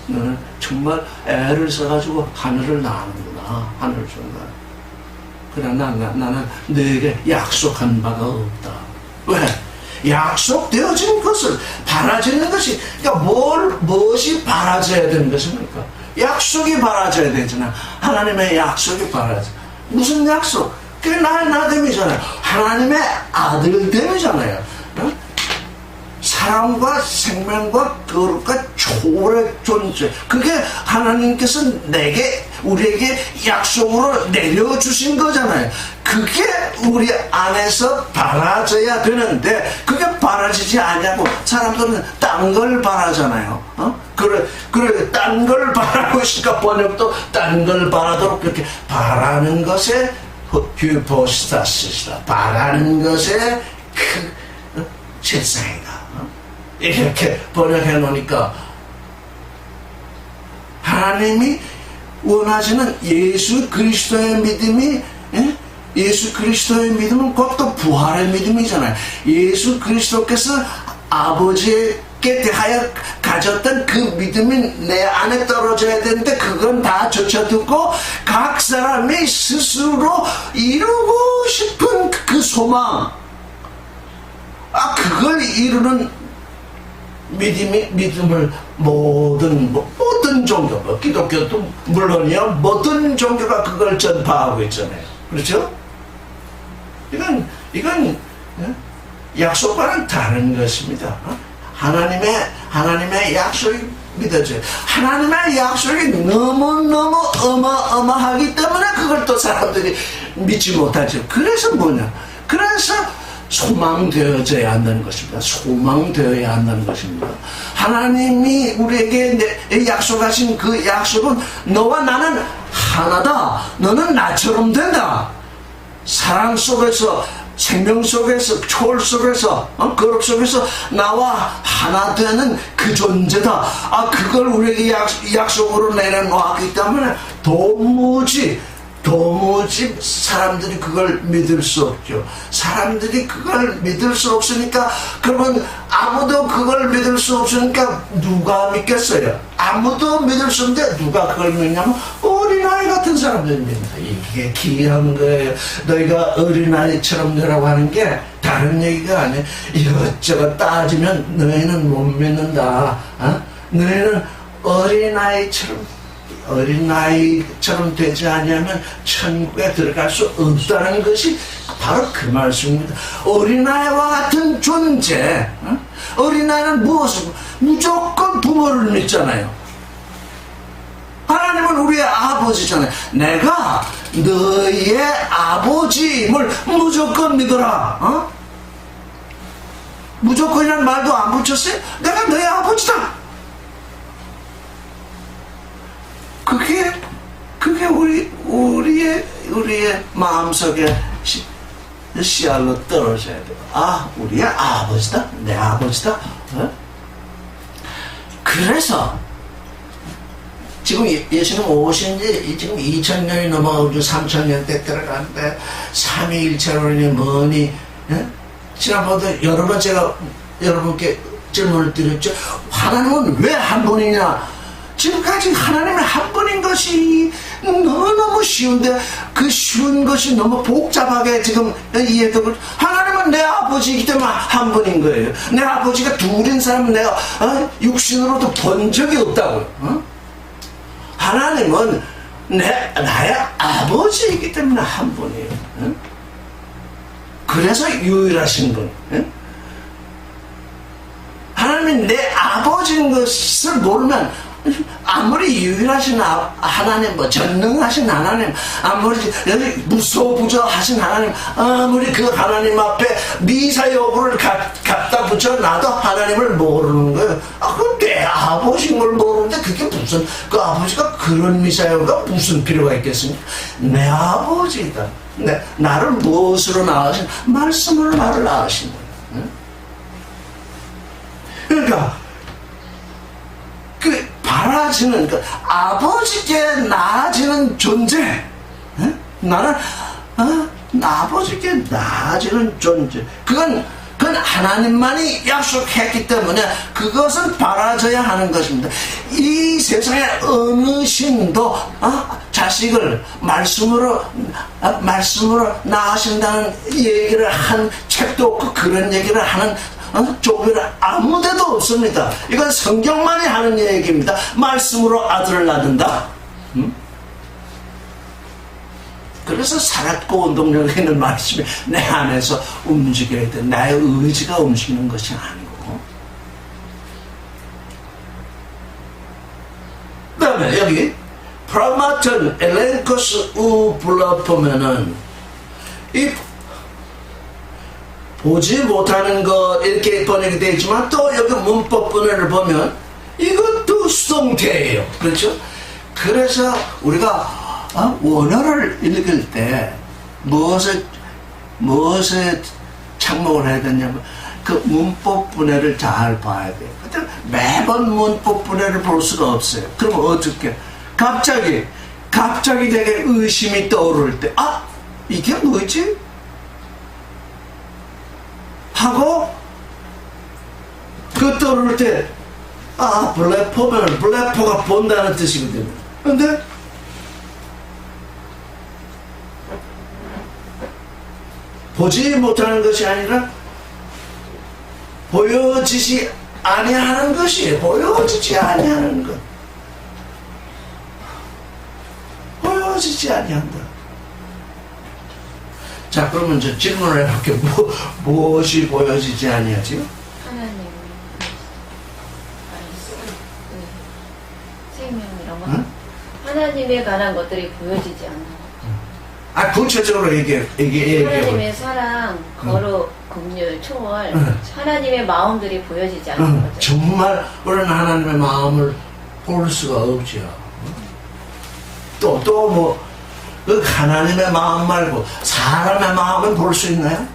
너는 정말 애를 써가지고 하늘을 나는구나. 하늘을 쏜다. 그러나 나는 너에게 약속한 바가 없다. 왜? 약속되어진 것을 바라지는 것이, 그러니까 무엇이 바라져야 되는 것입니까? 약속이 바라져야 되잖아. 하나님의 약속이 바라져. 무슨 약속? 그게 나의 나됨이잖아요. 하나님의 아들됨이잖아요. 사랑과 생명과 거룩과 초월의 존재. 그게 하나님께서 우리에게 약속으로 내려주신 거잖아요. 그게 우리 안에서 바라져야 되는데, 그게 바라지지 않냐고 사람들은 딴 걸 바라잖아요. 그래, 딴 걸 바라고 있으니까 번역도 딴 걸 바라도록 그렇게 바라는 것에 휴포스타시스다. 바라는 것에 실상이다. 이렇게 번역해 놓으니까 하나님이 원하시는 예수 그리스도의 믿음이, 예수 그리스도의 믿음은 곧 또 부활의 믿음이잖아요. 예수 그리스도께서 아버지께 대하여 가졌던 그 믿음이 내 안에 떨어져야 되는데, 그건 다 젖혀두고 각 사람이 스스로 이루고 싶은 그 소망, 그걸 이루는 믿음을 모든 종교, 기독교도 물론이요, 모든 종교가 그걸 전파하고 있잖아요. 그렇죠? 이건 약속과는 다른 것입니다. 하나님의 약속이 믿어져요. 하나님의 약속이 너무너무 어마어마하기 때문에 그걸 또 사람들이 믿지 못하죠. 그래서 뭐냐? 그래서 소망되어져야 한다는 것입니다. 소망되어야 한다는 것입니다. 하나님이 우리에게 약속하신 그 약속은 너와 나는 하나다. 너는 나처럼 된다. 사랑 속에서, 생명 속에서, 초월 속에서, 거룩 속에서 나와 하나 되는 그 존재다. 그걸 우리에게 약속으로 내려놓았기 때문에 도무지 사람들이 그걸 믿을 수 없죠. 사람들이 그걸 믿을 수 없으니까, 그러면 아무도 그걸 믿을 수 없으니까 누가 믿겠어요? 아무도 믿을 수 없는데 누가 그걸 믿냐면 어린아이 같은 사람들이 믿는다. 이게 기이한 거예요. 너희가 어린아이처럼 되라고 하는 게 다른 얘기가 아니에요. 이것저것 따지면 너희는 못 믿는다. 너희는 어린아이처럼 되지 않으면 천국에 들어갈 수 없다는 것이 바로 그 말씀입니다. 어린아이와 같은 존재. 어린아이는 무조건 부모를 믿잖아요. 하나님은 우리의 아버지잖아요. 내가 너의 아버지임을 무조건 믿어라. 어? 무조건이란 말도 안 붙였어요. 내가 너의 아버지다. 그게 우리의 마음속에 씨알로 떨어져야 돼요. 아, 우리의 아버지다. 내 아버지다. 어? 그래서 지금 예수님 오신 지 지금 2000년이 넘어가고 3000년 때 들어가는데 삼위일체론이 뭐니? 예? 지난번에 여러 번 제가 여러분께 질문을 드렸죠. 하나님은 왜 한 분이냐? 지금까지 하나님은 한 분인 것이 너무너무 쉬운데 그 쉬운 것이 너무 복잡하게 지금 이해되고, 하나님은 내 아버지이기 때문에 한 분인 거예요. 내 아버지가 둘인 사람은 내가 육신으로도 본 적이 없다고요. 어? 하나님은 나의 아버지이기 때문에 한 분이에요. 어? 그래서 유일하신 분. 어? 하나님이 내 아버지인 것을 모르면 아무리 유일하신 하나님, 뭐 전능하신 하나님, 아무리 무소부저하신 하나님, 아무리 그 하나님 앞에 미사 여부를 갖다 붙여놔도 하나님을 모르는 거예요. 그럼 내 아버지인 걸 모르는데 그게 무슨, 그 아버지가 그런 미사 여부가 무슨 필요가 있겠습니까? 내 아버지다. 나를 무엇으로 낳으신? 말씀으로 나를 낳으신 거예요. 응? 그러니까 그 바라지는, 그 아버지께 나아지는 존재, 에? 나는 아버지께 나아지는 존재, 그건 하나님만이 약속했기 때문에 그것은 바라져야 하는 것입니다. 이 세상에 어느 신도 자식을 말씀으로 낳으신다는 얘기를 한 책도 없고, 그런 얘기를 하는 조별은 아무데도 없습니다. 이건 성경만이 하는 얘기입니다. 말씀으로 아들을 낳는다. 그래서 살았고 운동력이 있는 말씀이 내 안에서 움직여야 돼. 나의 의지가 움직이는 것이 아니고. 그 다음에 여기 프라마튼 엘렌코스 우 불러보면은 이 보지 못하는 것 이렇게 번역이 되어 있지만, 또 여기 문법분을 보면 이것도 수동태예요. 그렇죠? 그래서 우리가 원어를 읽을 때 무엇에 착목을 해야 되냐면 그 문법분해를 잘 봐야 돼요. 근데 매번 문법분해를 볼 수가 없어요. 그럼 어떻게? 갑자기 되게 의심이 떠오를 때, 이게 뭐지? 하고 그 떠오를 때, 블레포면 블레포가 본다는 뜻이거든요. 근데 보지 못하는 것이 아니라 보여지지 아니하는 것이에요. 보여지지 아니하는 것. 보여지지 아니한다. 자, 그러면 이제 질문을 해볼게요. 무엇이 보여지지 아니하지? 하나님 생명 이런 거. 응? 하나님에 관한 것들이 보여지지 않아. 구체적으로 얘기해. 하나님의 사랑, 거룩, 긍휼, 초월, 하나님의 마음들이 보여지지 않는 거죠. 정말 우리는 하나님의 마음을 볼 수가 없죠. 또 그 하나님의 마음 말고 사람의 마음은 볼 수 있나요?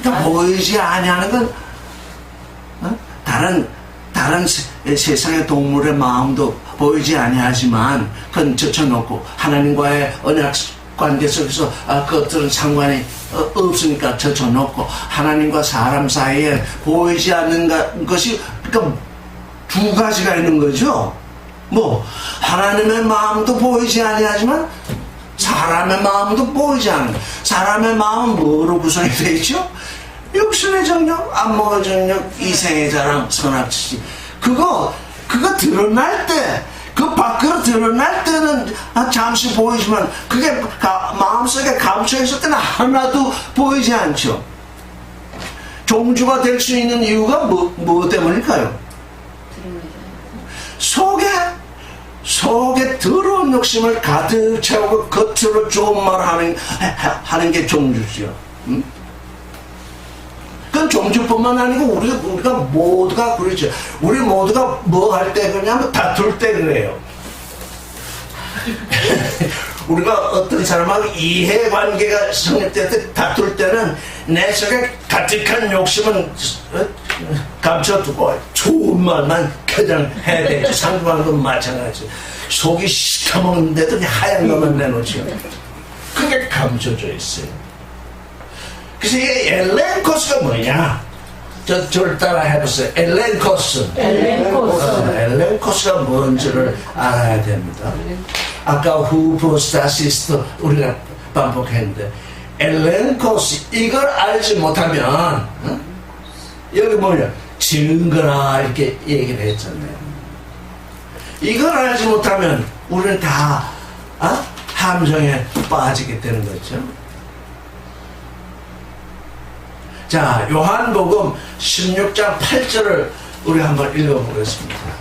그러니까 보이지 아니하는 건 다른 세상의 동물의 마음도 보이지 아니하지만 그건 젖혀놓고 하나님과의 언약 관계 속에서 그것들은 상관이 없으니까 젖혀놓고 하나님과 사람 사이에 보이지 않는 것이, 그러니까 두 가지가 있는 거죠. 하나님의 마음도 보이지 아니하지만 사람의 마음도 보이지 않는, 사람의 마음은 뭐로 구성이 되어 있죠? 육신의 정욕, 안목의 정욕, 이생의 자랑, 선악취. 그거 드러날 때, 그 밖으로 드러날 때는 잠시 보이지만 그게 마음속에 감춰 있을 때는 하나도 보이지 않죠. 종주가 될 수 있는 이유가 뭐 때문일까요? 속에 더러운 욕심을 가득 채우고 겉으로 좋은 말 하는 게 종주죠. 그건 종주뿐만 아니고 우리가 모두가 그러죠. 우리 모두가 뭐 할 때 그러냐면 다툴 때 그래요. 우리가 어떤 사람하고 이해관계가 성립될 때 다툴 때는 내 속에 가득한 욕심은 감춰두고 좋은 말만 개장해야 되죠. 상대방도 마찬가지. 속이 시커먼데도 하얀 것만 내놓죠. 그게 감춰져 있어요. 그래서 이 엘렌코스가 뭐냐? 저를 따라 해보세요. 엘렌코스. 엘렌코스가 뭔지를 알아야 됩니다. 아까 후프로스타시스도 우리가 반복했는데 엘렌코스 이걸 알지 못하면 여기 뭐냐? 증거라 이렇게 얘기를 했잖아요. 이걸 알지 못하면 우리는 다 함정에 빠지게 되는 거죠. 자, 요한복음 16장 8절을 우리 한번 읽어보겠습니다.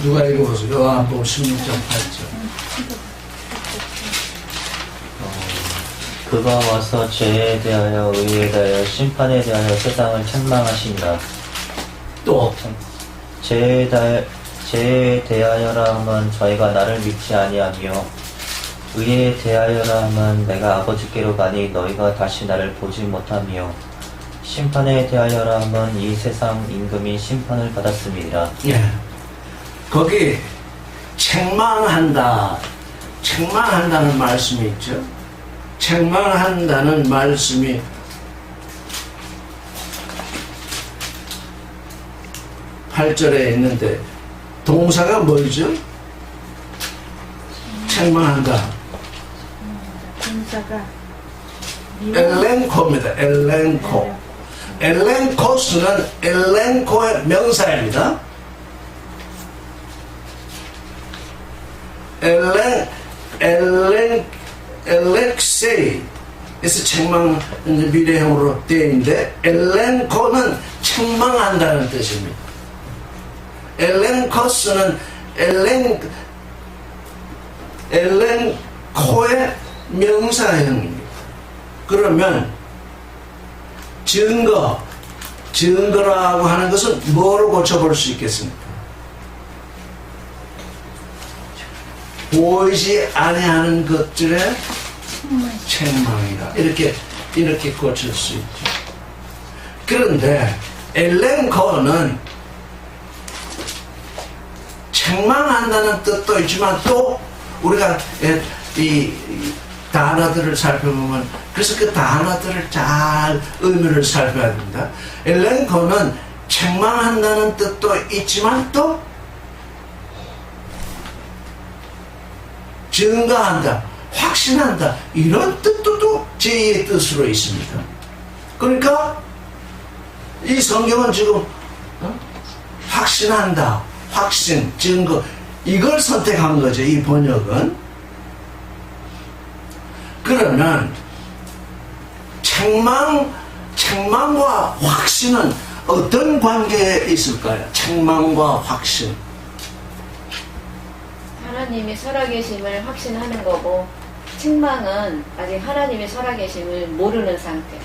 누가 읽어보세요? 요한복음 16장 8절. 그가 와서 죄에 대하여 의에 대하여 심판에 대하여 세상을 책망하신다. 또 죄에 대하여라 하면 저희가 나를 믿지 아니하며 의에 대하여라 하면 내가 아버지께로 가니 너희가 다시 나를 보지 못하며 심판에 대하여라 하면 이 세상 임금이 심판을 받았음이라. 예. 거기 책망한다는 말씀이 있죠. 책망한다는 말씀이 8절에 있는데 동사가 뭐죠? 책망한다. 동사가 엘렌코입니다. 엘렌코스는 엘렌코의 명사입니다. 엘렉세이에서 책망 미래형으로 되어 있는데 엘렌코는 책망한다는 뜻입니다. 엘렌코스는 엘렌코의 명사형입니다. 그러면 증거라고 하는 것은 뭐로 고쳐볼 수 있겠습니까? 보이지 아니하는 것들의 책망이다. 이렇게 고칠 수 있죠. 그런데 엘렌코는 책망한다는 뜻도 있지만 또 우리가 이 단어들을 살펴보면 그래서 그 단어들을 잘 의미를 살펴야 됩니다. 엘렌코는 책망한다는 뜻도 있지만 또 증거한다, 확신한다 이런 뜻도 또 제2의 뜻으로 있습니다. 그러니까 이 성경은 지금 확신한다, 확신, 증거 이걸 선택한 거죠. 이 번역은. 그러면 책망과 확신은 어떤 관계에 있을까요? 책망과 확신. 하나님이 살아계심을 확신하는 거고 책망은 아직 하나님이 살아계심을 모르는 상태.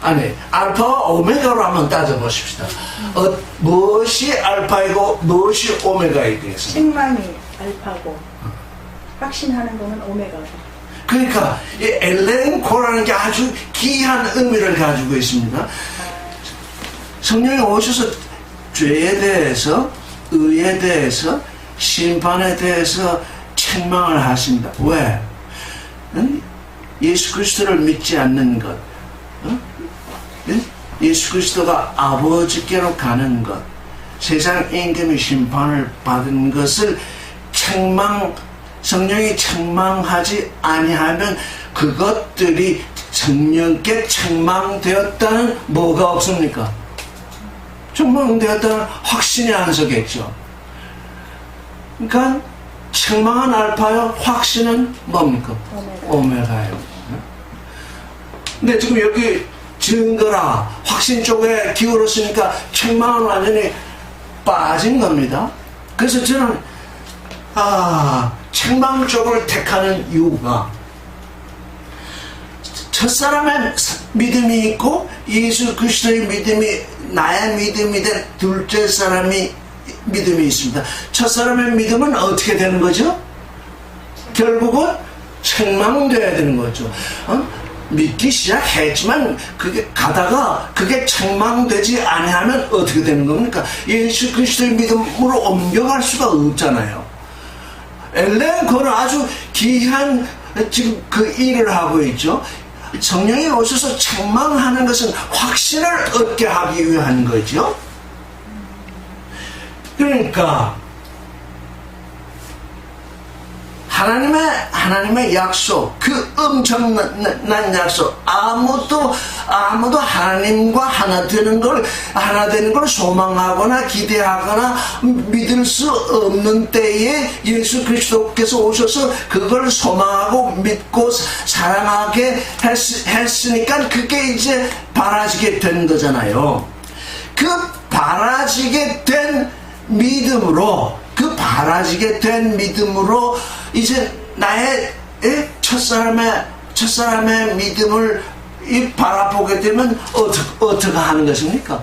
아니 알파와 오메가로 한번 따져보십시다. 무엇이 알파이고 무엇이 오메가이 되겠습니까? 책망이 알파고 확신하는 거는 오메가고. 그러니까 이 엘렌코라는 게 아주 귀한 의미를 가지고 있습니다. 성령이 오셔서 죄에 대해서, 의에 대해서, 심판에 대해서 책망을 하신다. 왜? 예수 그리스도를 믿지 않는 것, 예수 그리스도가 아버지께로 가는 것, 세상 임금이 심판을 받은 것을 책망 성령이 책망하지 아니하면 그것들이 성령께 책망되었다는 뭐가 없습니까? 책망되었다는 확신이 안 서겠죠. 그러니까 책망은 알파요, 확신은 뭡니까? 오메가예요. 근데 지금 여기 증거라 확신 쪽에 기울었으니까 책망은 완전히 빠진 겁니다. 그래서 저는 책망 쪽을 택하는 이유가 첫사람의 믿음이 있고 예수 그리스도의 믿음이 나의 믿음이 된 둘째 사람이 믿음이 있습니다. 첫사람의 믿음은 어떻게 되는 거죠? 결국은 책망돼야 되는 거죠. 믿기 시작했지만 그게 가다가 그게 책망되지 아니하면 어떻게 되는 겁니까? 예수 그리스도의 믿음으로 옮겨갈 수가 없잖아요. 엘렌코는 아주 귀한 지금 그 일을 하고 있죠. 성령이 오셔서 책망하는 것은 확신을 얻게 하기 위한 거죠. 그러니까 하나님의 약속, 그 엄청난 약속, 아무도 하나님과 하나 되는 걸 소망하거나 기대하거나 믿을 수 없는 때에 예수 그리스도께서 오셔서 그걸 소망하고 믿고 사랑하게 했으니까 그게 이제 바라지게 된 거잖아요. 그 바라지게 된 믿음으로 이제 나의 첫사람의 믿음을 바라보게 되면 어떻게 하는 것입니까?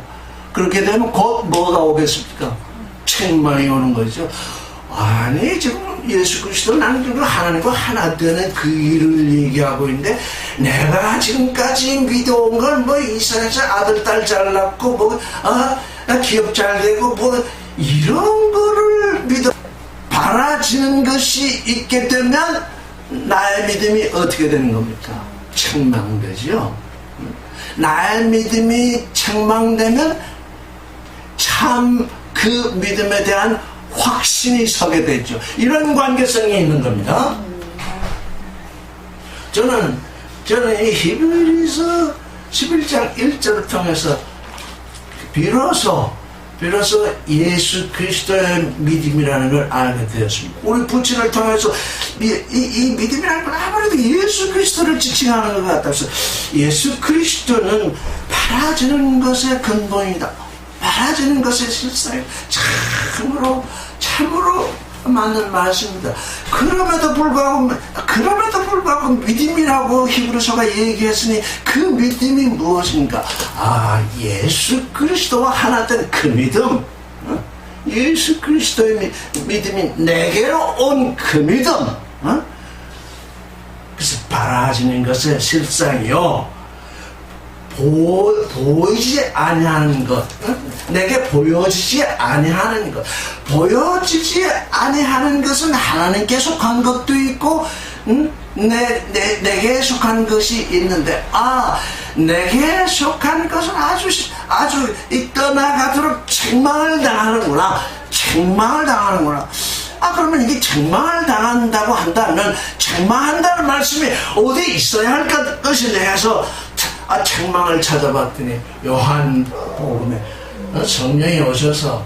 그렇게 되면 곧 뭐가 오겠습니까? 책망이 오는 거죠. 아니 지금 예수 그리스도 나는 하나님과 하나 되는 그 일을 얘기하고 있는데 내가 지금까지 믿어온 건 뭐 이스라엘에서 아들 딸 잘 낳고 기업 잘 되고 이런 거를 믿어 바라지는 것이 있게 되면 나의 믿음이 어떻게 되는 겁니까? 책망되죠. 나의 믿음이 책망되면 참 그 믿음에 대한 확신이 서게 되죠. 이런 관계성이 있는 겁니다. 저는 이 히브리서 11장 1절을 통해서 비로소 예수 그리스도의 믿음이라는 걸 알게 되었습니다. 우리 부친을 통해서 이 믿음이라는 건 아무래도 예수 그리스도를 지칭하는 것 같아서 예수 그리스도는 바라지는 것의 근본이다. 바라지는 것의 실상이 참으로 맞는 말씀입니다. 그럼에도 불구하고 믿음이라고 히브리서가 얘기했으니 그 믿음이 무엇인가? 예수 그리스도와 하나 된 그 믿음, 예수 그리스도의 믿음이 내게로 온 그 믿음, 그래서 바라지는 것의 실상이요. 보이지 아니하는 것, 내게 보여지지 아니하는 것, 보여지지 아니하는 것은 하나님께 속한 것도 있고 내게 속한 것이 있는데 내게 속한 것은 아주 떠나가도록 책망을 당하는구나. 그러면 이게 책망을 당한다고 한다면 책망한다는 말씀이 어디 있어야 할 것이냐 해서 책망을 찾아봤더니 요한복음에 성령이 오셔서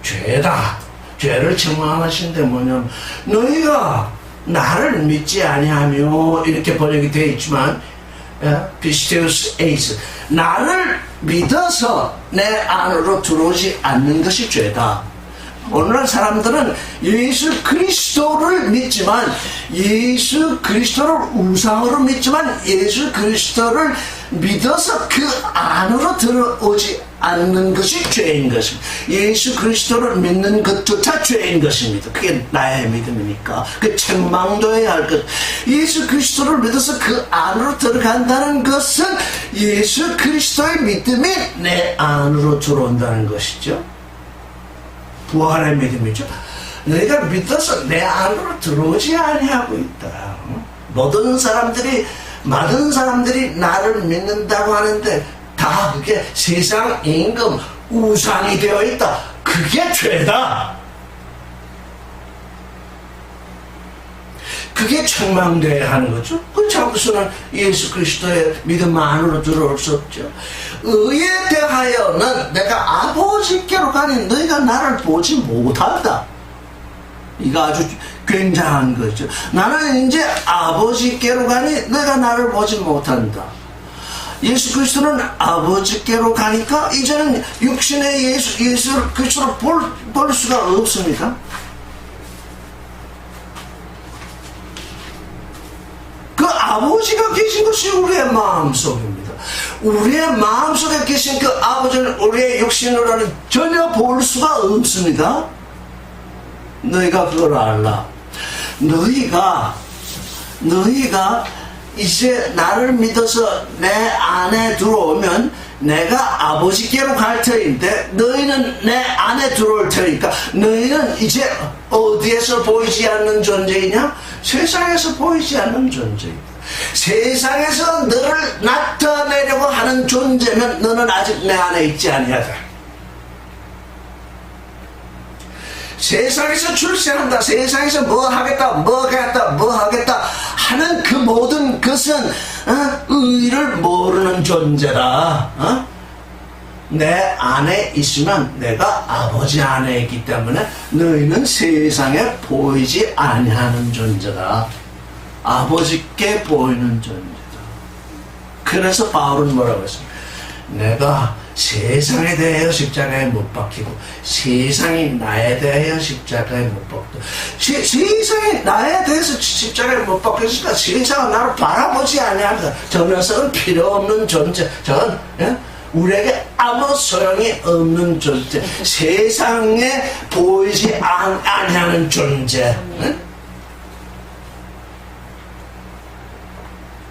죄를 책망하시는데 뭐냐면 너희가 나를 믿지 아니하며 이렇게 번역이 되어 있지만 피스테우스 에이스 나를 믿어서 내 안으로 들어오지 않는 것이 죄다. 오늘날 사람들은 예수 그리스도를 믿지만 예수 그리스도를 우상으로 믿지만 예수 그리스도를 믿어서 그 안으로 들어오지 않는 것이 죄인 것입니다. 예수 그리스도를 믿는 것조차 죄인 것입니다. 그게 나의 믿음이니까 그 책망도해야 할 것. 예수 그리스도를 믿어서 그 안으로 들어간다는 것은 예수 그리스도의 믿음이 내 안으로 들어온다는 것이죠. 부활의 믿음이죠. 너희가 믿어서 내 안으로 들어오지 아니하고 있다. 모든 사람들이 나를 믿는다고 하는데 다 그게 세상 임금 우상이 되어 있다. 그게 죄다. 그게 책망돼야 하는 거죠. 그 자고서는 예수 그리스도의 믿음만으로 들어올 수 없죠. 의에 대하여는 내가 아버지께로 가니 너희가 나를 보지 못한다. 이거 아주 굉장한 거죠. 나는 이제 아버지께로 가니 너희가 나를 보지 못한다. 예수 그리스도는 아버지께로 가니까 이제는 육신의 예수 그리스도를 볼 수가 없습니다. 그 아버지가 계신 것이 우리의 마음속입니다. 우리의 마음속에 계신 그 아버지는 우리의 육신으로는 전혀 볼 수가 없습니다. 너희가 그걸 알라. 너희가 이제 나를 믿어서 내 안에 들어오면 내가 아버지께로 갈 터인데 너희는 내 안에 들어올 터니까 너희는 이제 어디에서 보이지 않는 존재이냐? 세상에서 보이지 않는 존재이다. 세상에서 너를 나타내려고 하는 존재면 너는 아직 내 안에 있지 아니하다. 세상에서 출세한다, 세상에서 뭐 하겠다 하는 그 모든 것은 의를 모르는 존재라. 내 안에 있으면 내가 아버지 안에 있기 때문에 너희는 세상에 보이지 아니하는 존재다. 아버지께 보이는 존재다. 그래서 바울은 뭐라고 했습니까? 내가 세상에 대하여 십자가에 못 박히고 세상이 나에 대하여 십자가에 못 박히고 세상이 나에 대해서 십자가에 못 박혔으니까 세상은 나를 바라보지 아니한다. 저 녀석은 필요 없는 존재. 저건 우리에게 아무 소용이 없는 존재. 세상에 보이지 아니하는 존재.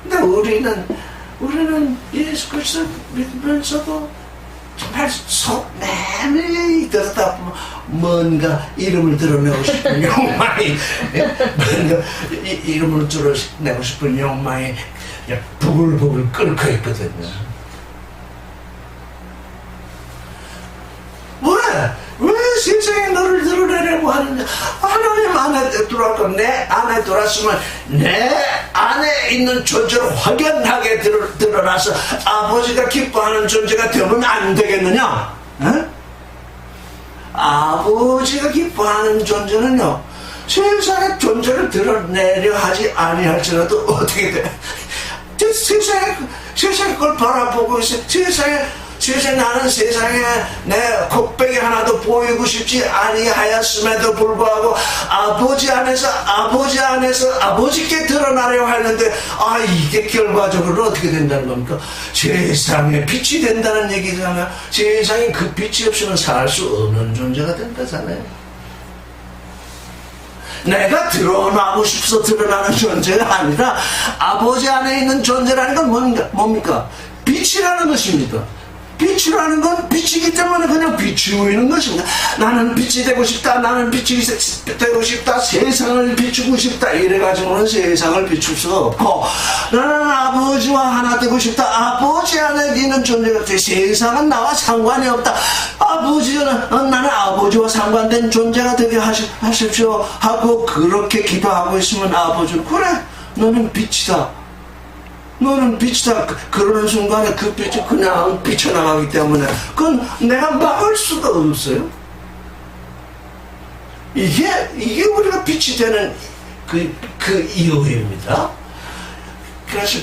근데 우리는 예수 그리스도 믿으면서도 정말 속 내내 들었다 보면 뭔가 이름을 드러내고 싶은 욕망이 뭔가 이름을 드러내고 싶은 욕망이 부글부글 끓고 있거든요. 왜 세상에 너를 드러내려고 하느냐? 하나님 안에 들어왔고 내 안에 들어왔으면 내 안에 있는 존재를 확연하게 드러나서 아버지가 기뻐하는 존재가 되면 안 되겠느냐? 에? 아버지가 기뻐하는 존재는요, 세상의 존재를 드러내려 하지 아니할지라도 어떻게 돼? 세상에 그걸 바라보고 있어. 나는 세상에 내 곡백이 하나도 보이고 싶지 아니하였음에도 불구하고 아버지 안에서 아버지께 드러나려 하는데 이게 결과적으로 어떻게 된다는 겁니까? 세상에 빛이 된다는 얘기잖아요. 세상에 그 빛이 없이는 살 수 없는 존재가 된다잖아요. 내가 드러나고 싶어서 드러나는 존재가 아니라 아버지 안에 있는 존재라는 건 뭡니까? 빛이라는 것입니다. 빛이라는 건 빛이기 때문에 그냥 빛이 보이는 것입니다. 나는 빛이 되고 싶다, 나는 빛이 되고 싶다, 세상을 비추고 싶다 이래가지고는 세상을 비출 수가 없고, 나는 아버지와 하나 되고 싶다, 아버지 안에 있는 존재가 돼. 세상은 나와 상관이 없다, 나는 아버지와 상관된 존재가 되게 하십시오 하고 그렇게 기도하고 있으면 아버지는 그래 너는 빛이다, 너는 빛이다. 그러는 순간에 그 빛이 그냥 비쳐나가기 때문에 그건 내가 막을 수가 없어요. 이게 우리가 빛이 되는 그 이유입니다. 그래서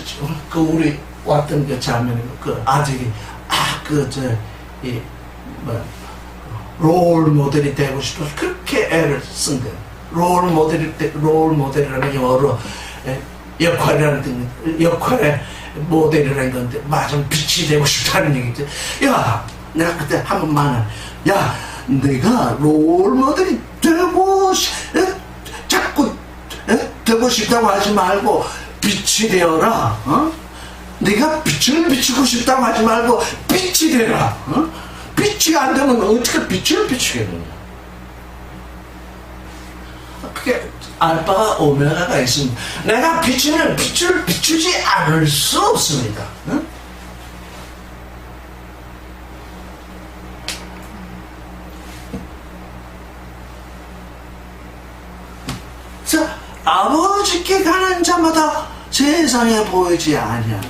우리 왔던 그 자매는 그 아들이 롤 모델이 되고 싶어서 그렇게 애를 쓴 거예요. 롤 모델이라는 영어로 역할의 모델이라는 건데, 맞아, 빛이 되고 싶다는 얘기지. 야, 내가 그때 한 번만, 야, 내가 롤 모델이 자꾸 되고 싶다고 하지 말고 빛이 되어라. 네가 빛을 비추고 싶다고 하지 말고 빛이 되라. 빛이 안 되면 어떻게 빛을 비추겠느냐? 그게 알파와 오메가가 있습니다. 내가 비추면 빛을 비추지 않을 수 없습니다. 응? 자, 아버지께 가는 자마다 세상에 보이지 아니한다.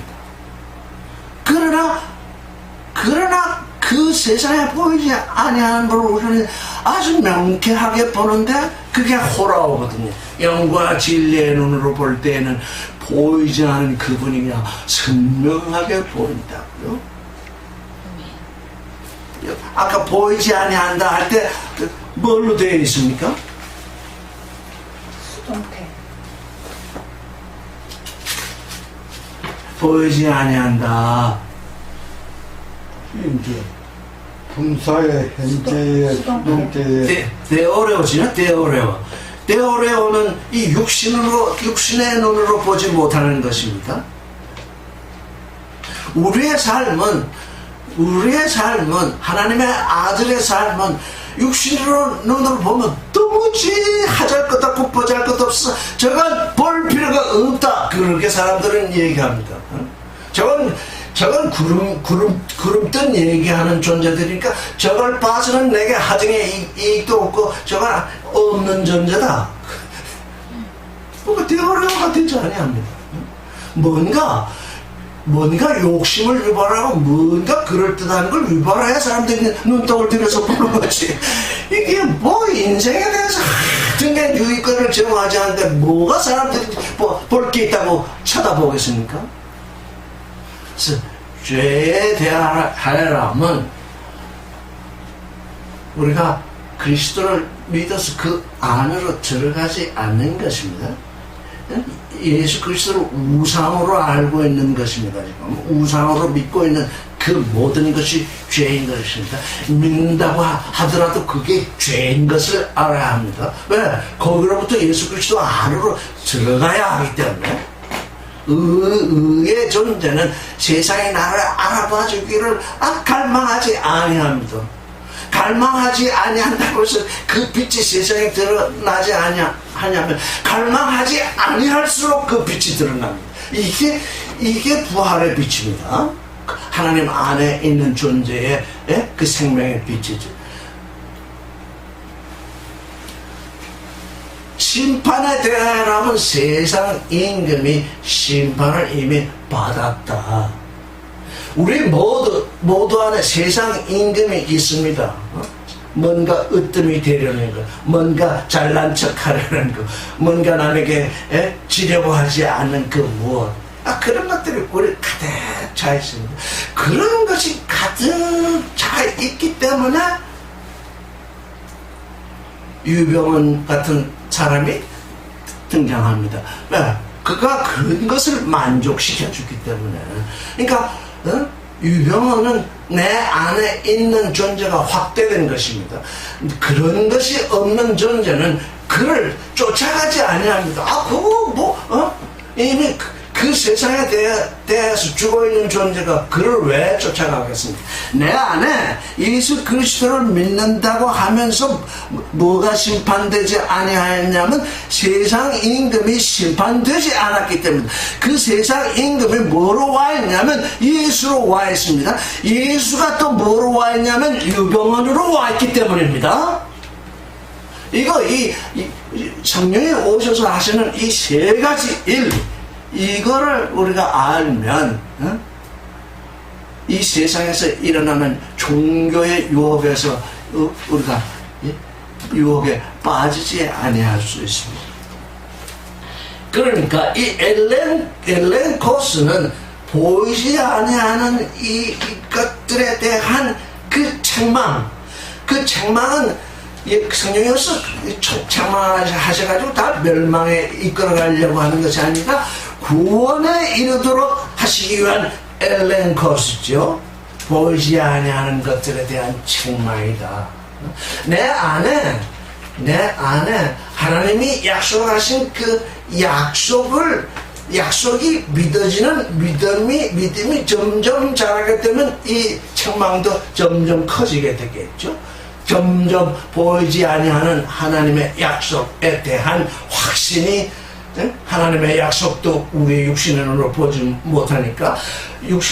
그러나 그 세상에 보이지 아니하는 걸 우리는 아주 명쾌하게 보는데 그게 호라오거든요. 영과 진리의 눈으로 볼 때에는 보이지 않은 그분이 그냥 선명하게 보인다고요. 아까 보이지 아니한다 할 때 뭘로 되어 있습니까? 수동태. 보이지 아니한다. 이제 분사의 현재의 수동태의 데오레오지요. 데오레오는 이 육신의 눈으로 보지 못하는 것입니다. 우리의 삶은 하나님의 아들의 삶은 육신으로 눈으로 보면 도무지 하잘 것 없고 보잘 것 없어. 저건 볼 필요가 없다. 그렇게 사람들은 얘기합니다. 저건 구름 뜬 얘기하는 존재들이니까 저걸 봐서는 내게 하등의 이익도 없고 저건 없는 존재다. 뭔가 대어려가 되지 아니합니다. 뭔가 욕심을 유발하고 뭔가 그럴듯한 걸 유발해야 사람들이 눈독을 들여서 보는 거지. 이게 뭐 인생에 대해서 하여튼간 유익권을 제공하지 않는데 뭐가 사람들이 볼 게 있다고 쳐다보겠습니까? 그래서 죄에 대하여라면 우리가 그리스도를 믿어서 그 안으로 들어가지 않는 것입니다. 예수 그리스도를 우상으로 알고 있는 것입니다. 지금 우상으로 믿고 있는 그 모든 것이 죄인 것입니다. 믿는다고 하더라도 그게 죄인 것을 알아야 합니다. 왜? 거기로부터 예수 그리스도 안으로 들어가야 하기 때문에 의의 존재는 세상이 나를 알아봐 주기를 갈망하지 아니합니다. 갈망하지 아니한다고 해서 그 빛이 세상에 드러나지 아니하냐면 갈망하지 아니할수록 그 빛이 드러납니다. 이게 부활의 빛입니다. 하나님 안에 있는 존재의 그 생명의 빛이죠. 심판에 대하여라면 세상 임금이 심판을 이미 받았다. 우리 모두 안에 세상 임금이 있습니다. 뭔가 으뜸이 되려는 것, 뭔가 잘난 척 하려는 것, 뭔가 남에게 지려고 하지 않는 그 무엇. 그런 것들이 우리 가득 차 있습니다. 그런 것이 가득 차 있기 때문에 유병원 같은 사람이 등장합니다. 왜? 그가 그런 것을 만족시켜주기 때문에. 그러니까 유병원은 내 안에 있는 존재가 확대된 것입니다. 그런 것이 없는 존재는 그를 쫓아가지 아니합니다. 그거 이미 그 세상에 대해서 죽어있는 존재가 그를 왜 쫓아가겠습니까? 내 안에 예수 그리스도를 믿는다고 하면서 뭐가 심판되지 아니하였냐면 세상 임금이 심판되지 않았기 때문에. 그 세상 임금이 뭐로 와 있냐면 예수로 와 있습니다. 예수가 또 뭐로 와 있냐면 유병원으로 와 있기 때문입니다. 이 성령이 오셔서 하시는 이 세 가지 일, 이거를 우리가 알면 이 세상에서 일어나는 종교의 유혹에서 우리가 유혹에 빠지지 아니할 수 있습니다. 그러니까 이 엘렌 코스는 보이지 아니하는 이 것들에 대한 그 책망은 성령이어서 책망하셔가지고 다 멸망에 이끌어가려고 하는 것이 아니라 구원에 이르도록 하시기 위한 엘렌 코스죠. 보이지 아니하는 것들에 대한 책망이다. 내 안에 하나님이 약속하신 그 약속이 믿어지는 믿음이 점점 자라게 되면 이 책망도 점점 커지게 되겠죠. 점점 보이지 아니하는 하나님의 약속에 대한 확신이, 하나님의 약속도 우리 육신의 눈으로 보지 못하니까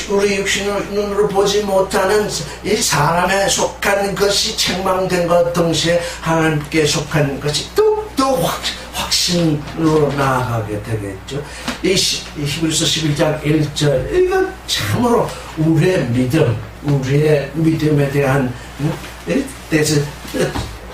우리 육신의 눈으로 보지 못하는 이 사람에 속한 것이 책망된 것 동시에 하나님께 속한 것이 또 확신으로 나아가게 되겠죠. 이 히브리서 11장 1절, 이건 참으로 우리의 믿음에 대한 대해서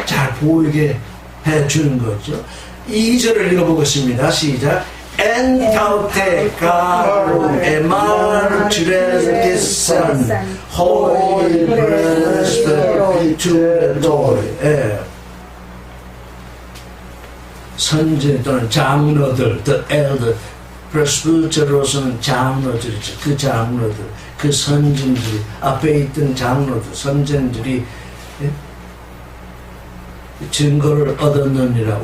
잘 보이게 해주는 거죠. 2절을 읽어보겠습니다. 시작. En caute caro e martires son hoi preste turetoi. 선지 또는 장로들, the elder, presbytero서는 장로들이죠. 그 장로들, 그 선진들이, 앞에 있던 장로들, 선진들이 증거를 얻었느니라.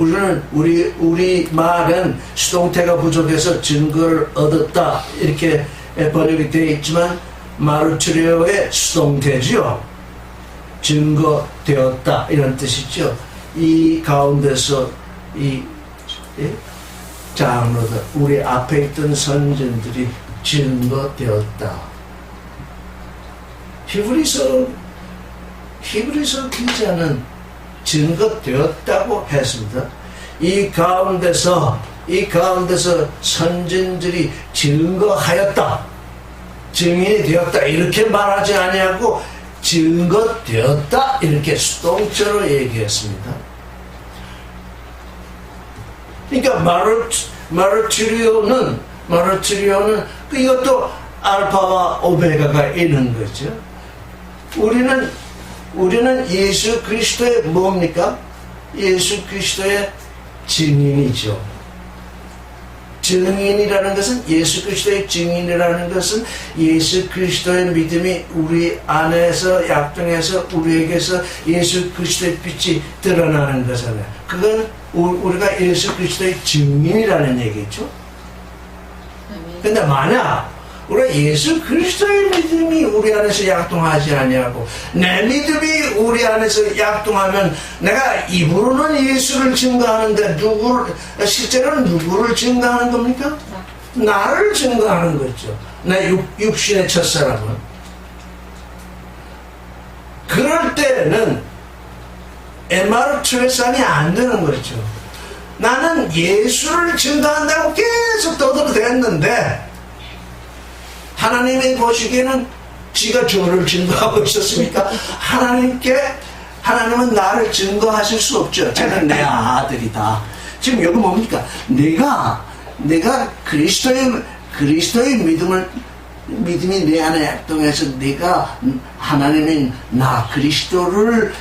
우리 말은 수동태가 부족해서 증거를 얻었다 이렇게 번역이 되어 있지만 마르투리오의 수동태지요. 증거되었다 이런 뜻이죠. 이 가운데서 이 장로들, 우리 앞에 있던 선진들이 증거되었다. 히브리서 기자는 증거되었다고 했습니다. 이 가운데서 선진들이 증거하였다, 증인이 되었다 이렇게 말하지 아니하고 증거되었다 이렇게 수동태로 얘기했습니다. 그러니까 마르투리오는 이것도 알파와 오메가가 있는 거죠. 우리는 예수 그리스도의 뭡니까? 예수 그리스도의 증인이죠. 증인이라는 것은, 예수 그리스도의 증인이라는 것은 예수 그리스도의 믿음이 우리 안에서 약동해서 우리에게서 예수 그리스도의 빛이 드러나는 거잖아요. 그건 우리가 예수 그리스도의 증인이라는 얘기죠. 근데 만약 우리가 예수 그리스도의 믿음이 우리 안에서 약동하지 아니하고 내 믿음이 우리 안에서 약동하면 내가 입으로는 예수를 증거하는데 실제로는 누구를 증거하는 겁니까? 나를 증거하는 거죠. 내 육신의 첫사람은. 그럴 때는 MR2산이 안 되는 거죠. 나는 예수를 증거한다고 계속 떠들어댔는데 하나님이 보시기에는 지가 저를 증거하고 있었습니까? 하나님은 나를 증거하실 수 없죠. 쟤는 내 아들이다. 지금 여기 뭡니까? 내가 그리스도의 믿음이 내 안에 활동해서 내가 하나님인 나 그리스도를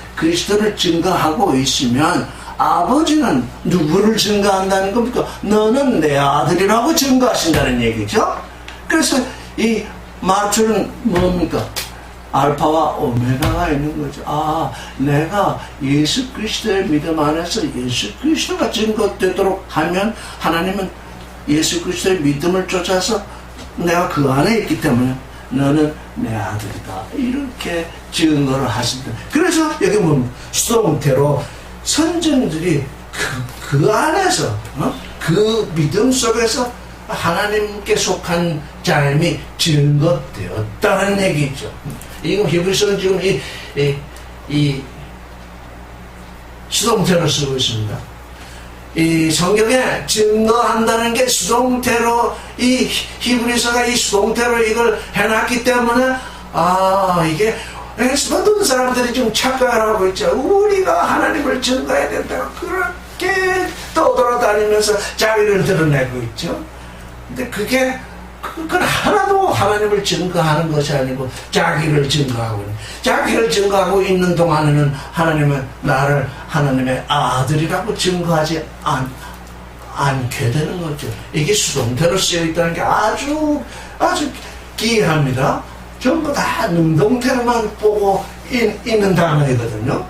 증거하고 있으면 아버지는 누구를 증거한다는 겁니까? 너는 내 아들이라고 증거하신다는 얘기죠. 그래서 이 마르투는 뭡니까? 알파와 오메가가 있는 거죠. 내가 예수 그리스도의 믿음 안에서 예수 그리스도가 증거되도록 하면 하나님은 예수 그리스도의 믿음을 쫓아서 내가 그 안에 있기 때문에 너는 내 아들이다 이렇게 증거를 하신다. 그래서 여기 보면 수동태로 선진들이 그 안에서 그 믿음 속에서 하나님께 속한 삶이 증거되었다는 얘기죠. 이거 히브리서는 지금 이 수동태로 쓰고 있습니다. 이 성경에 증거한다는 게 수동태로, 이 히브리서가 이 수동태로 이걸 해놨기 때문에 이게 모든 사람들이 좀 착각을 하고 있죠. 우리가 하나님을 증거해야 된다고 그렇게 떠돌아다니면서 자기를 드러내고 있죠. 근데 그건 하나도 하나님을 증거하는 것이 아니고 자기를 증거하고 있는 동안에는 하나님은 나를 하나님의 아들이라고 증거하지 않게 되는 거죠. 이게 수동태로 쓰여 있다는 게 아주 기이합니다. 전부 다 능동태로만 보고 있는 단어이거든요.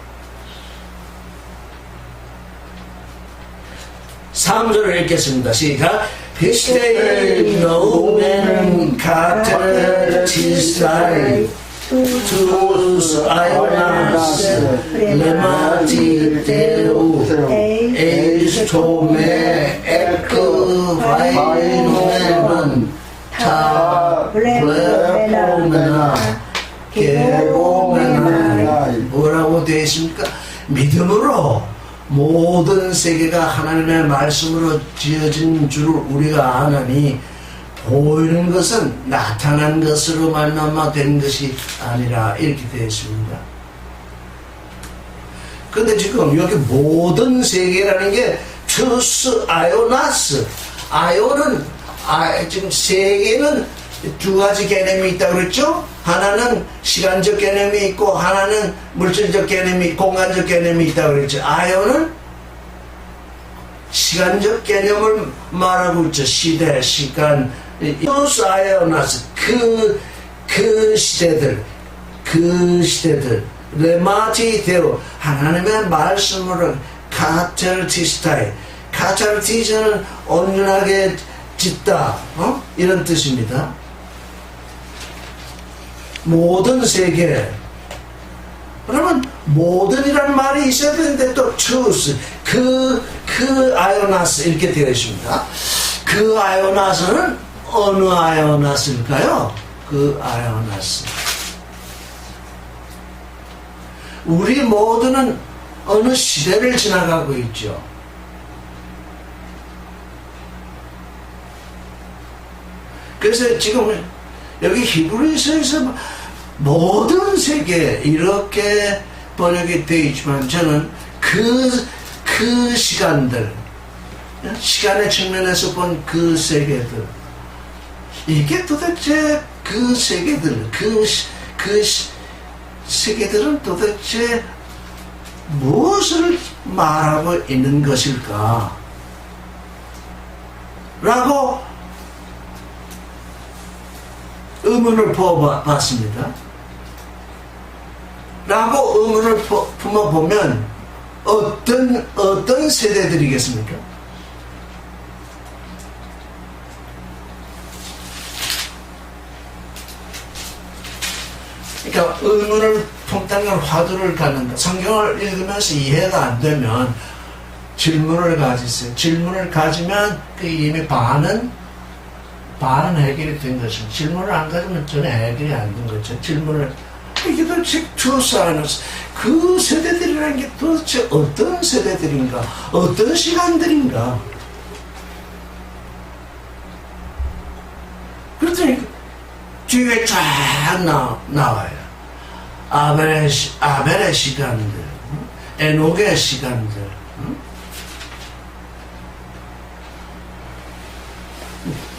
3절을 읽겠습니다. 시작. Pistei nomen cater tisai tus aionas lemati teu eis tome ecco vainomen ta plepomena 개봉하나 뭐라고 되어 있습니까? 믿음으로 모든 세계가 하나님의 말씀으로 지어진 줄을 우리가 아나니 보이는 것은 나타난 것으로 말미암아 된 것이 아니라 이렇게 되어 있습니다. 근데 지금 여기 모든 세계라는 게 투스 아요나스, 아요는 지금 세계는 두 가지 개념이 있다고 그랬죠? 하나는 시간적 개념이 있고 하나는 물질적 개념이, 공간적 개념이 있다고 그랬죠. 아요는 시간적 개념을 말하고 있죠. 시대, 시간, 투스 아요나스, 그 시대들 레마티 데오, 하나님의 말씀으로 카테르티스타이, 카테르티스는 온전하게 짓다, 이런 뜻입니다. 모든 세계. 그러면 모든이라는 말이 있어야 되는데 또 truth, 그 아요나스 이렇게 되어 있습니다. 그 아요나스는 어느 아요나스일까요? 그 아요나스. 우리 모두는 어느 시대를 지나가고 있죠. 그래서 지금 여기 히브리서에서 모든 세계 이렇게 번역이 되어 있지만 저는 그 시간들, 시간의 측면에서 본 그 세계들, 이게 도대체 그 세계들, 세계들은 도대체 무엇을 말하고 있는 것일까? 라고 의문을 부어봤습니다. 라고 의문을 품어보면 어떤 세대들이겠습니까? 그러니까 의문을 품다는 건 화두를 갖는다. 성경을 읽으면서 이해가 안 되면 질문을 가지세요. 질문을 가지면 그 이미 반은 해결이 된 것입니다. 질문을 안 가지면 전혀 해결이 안 된 거죠. 질문을, 이게 도대체 투사이너스, 그 세대들이라는 게 도대체 어떤 세대들인가, 어떤 시간들인가. 그랬더니 뒤에 쫙 나와요. 아벨의 시간들, 에녹의 시간들,